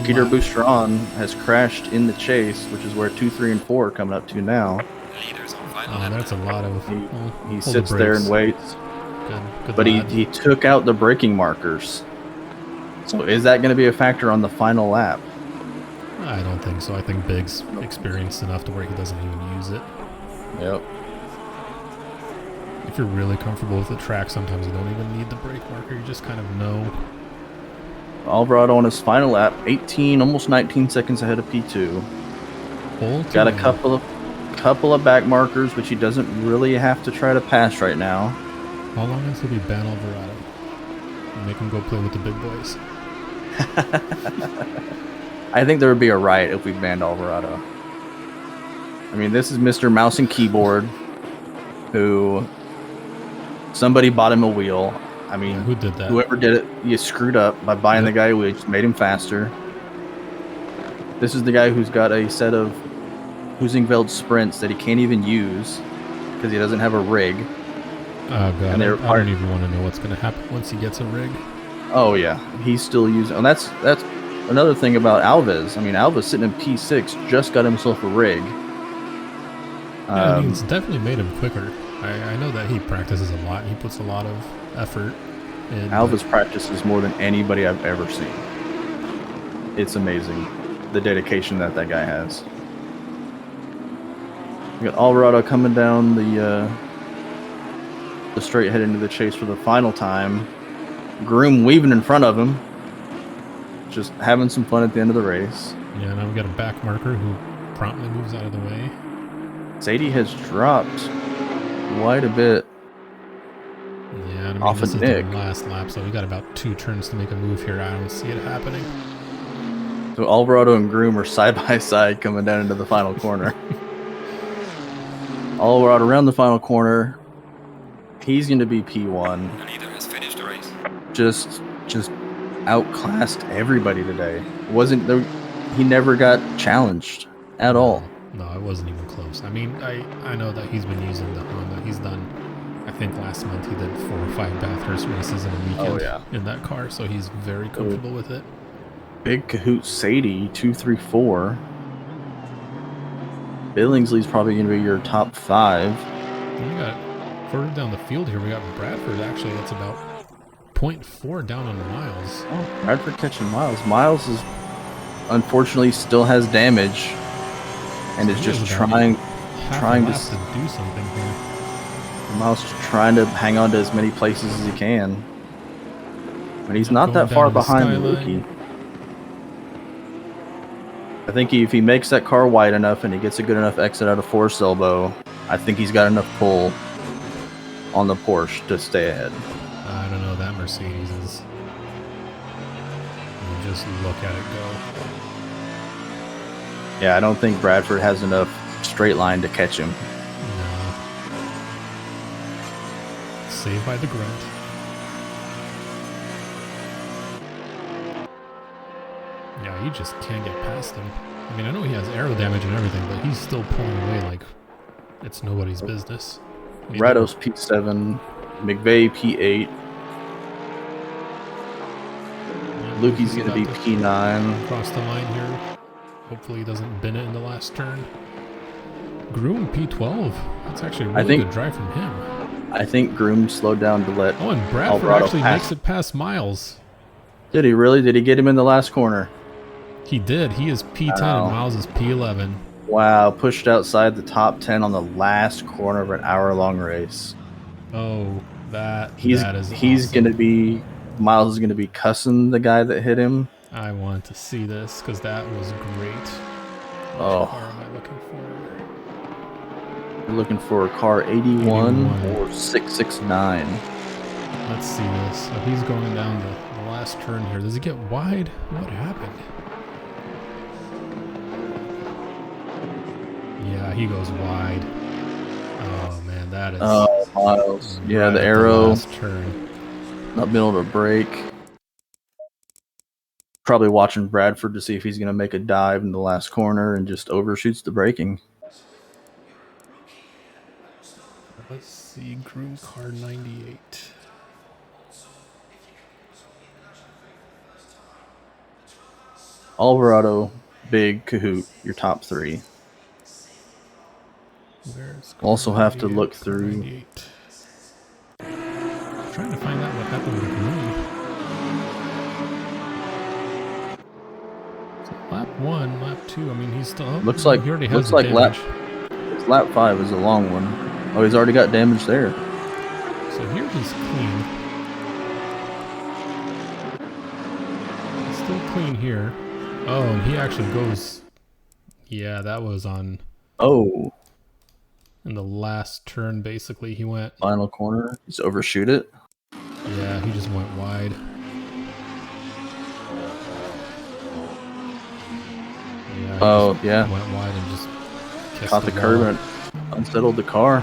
Peter Boucheron has crashed in the chase, which is where 2, 3, and 4 are coming up to now. Leaders on final Oh, lap. that's a lot of... He sits there and waits. Good But lad. he took out the braking markers. So is that going to be a factor on the final lap? I don't think so. I think Big's experienced enough to where he doesn't even use it. Yep. If you're really comfortable with the track, sometimes you don't even need the brake marker. You just kind of know. Alvarado on his final lap, 18, almost 19 seconds ahead of P2. Got a couple of back markers, which he doesn't really have to try to pass right now. How long until we ban Alvarado? Make him go play with the big boys. I think there would be a riot if we banned Alvarado. I mean, this is Mr. Mouse and Keyboard, who somebody bought him a wheel. I mean, Who did that? Whoever did it, you screwed up by buying the guy who just made him faster. This is the guy who's got a set of Husingveld sprints that he can't even use because he doesn't have a rig. Oh god, And I don't even want to know what's going to happen once he gets a rig. Oh yeah, he's still using. And that's another thing about Alves. I mean, Alves sitting in P6 just got himself a rig. Yeah, I mean, it's definitely made him quicker. I know that he practices a lot and he puts a lot of effort in. Alves practices more than anybody I've ever seen. It's amazing the dedication that guy has. We got Alvarado coming down the straight head into the chase for the final time. Groom weaving in front of him, just having some fun at the end of the race. Yeah, now we got a back marker who promptly moves out of the way. Sadie has dropped quite a bit. Yeah, I mean, Off this of is Nick. the last lap, so we got about 2 turns to make a move here. I don't see it happening. So Alvarado and Groom are side by side coming down into the final corner. Alvarado around the final corner. He's going to be P1. The leader has finished the race. Just outclassed everybody today. Wasn't there? He never got challenged at all. No, it wasn't even close. I mean, I know that he's been using the Honda. He's done, I think last month he did 4 or 5 Bathurst races in a weekend in that car, so he's very comfortable with it. Big Cahoot Sadie 234. Billingsley's probably going to be your top 5. And we got further down the field here. We got Bradford. Actually, that's about 0.4 down on Miles. Oh, Bradford catching Miles. Miles is unfortunately still has damage and is just trying to do something here. Miles just trying to hang on to as many places as he can. But he's not that Going far down to the behind skyline. Lukey. I think if he makes that car wide enough and he gets a good enough exit out of Force Elbow, I think he's got enough pull on the Porsche to stay ahead. I don't know. That Mercedes is... You just look at it go. Yeah, I don't think Bradford has enough straight line to catch him. No. Saved by the grunt. Yeah, you just can't get past him. I mean, I know he has aero damage and everything, but he's still pulling away like it's nobody's business. Rados P7, McVeigh P8. Lukey's going to be P9. Cross the line here. Hopefully he doesn't bin it in the last turn. Groom P12. That's actually a really good drive from him. I think Groom slowed down to let Oh, and Bradford Alvarado actually pass. makes it past Miles. Did he really? Did he get him in the last corner? He did. He is P10 Wow. and Miles is P11. Wow, pushed outside the top 10 on the last corner of an hour-long race. Oh, That He's is gonna awesome. be Miles is gonna be cussing the guy that hit him. I want to see this because that was great. Oh. Which car am I looking for? You're looking for car 81 81. or 669. Let's see this. So he's going down the last turn here. Does he get wide? What happened? Yeah, he goes wide. Oh man, that is Oh, Miles. Yeah, right the at arrow. last turn. Not being able to brake. Probably watching Bradford to see if he's going to make a dive in the last corner and just overshoots the braking. Let's see, Groom Car 98. Alvarado, Big, Kahoot, your top three. Where's car Also have to 98? look Car through. 98. I'm trying to find out what happened with Groom. So lap 1, lap 2. I mean, he's still up. Looks He like already has the lap damage. lap 5 is a long one. Oh, he's already got damage there. So here he's clean. He's still clean here. Oh, and he actually goes. Yeah, that was on Oh, in the last turn. Basically, he went. final corner. He's overshoot it. Yeah, he just went wide. Yeah, he just went wide and just kissed Caught the curb and unsettled the car.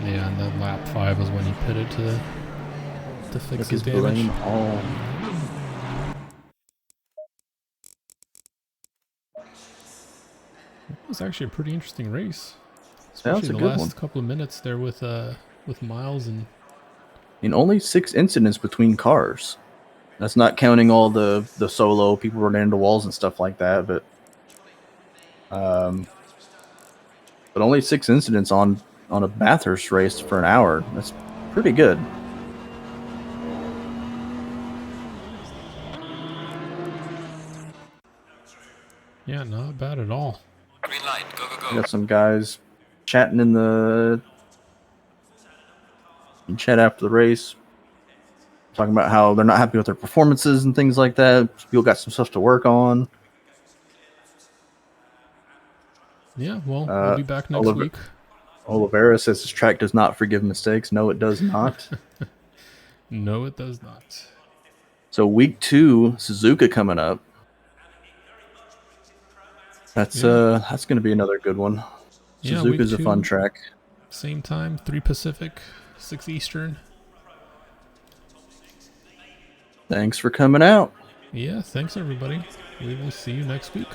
Yeah, and then lap 5 was when he pitted to fix his damage. Blame all. It was actually a pretty interesting race, That especially was a the good last one. couple of minutes there with Miles and. In only 6 incidents between cars. That's not counting all the solo people running into walls and stuff like that, but only 6 incidents on a Bathurst race for an hour. That's pretty good. Yeah, not bad at all. Green light, go, go, We go. got some guys chatting in the chat after the race, talking about how they're not happy with their performances and things like that. People got some stuff to work on. Yeah, well, we'll be back next week. Oliveira says his track does not forgive mistakes. No, it does not. No, it does not. So week 2, Suzuka coming up. That's going to be another good one. Yeah, Suzuka's week 2, a fun track. Same time, 3 Pacific, 6 Eastern. Thanks for coming out. Yeah, thanks everybody. We will see you next week.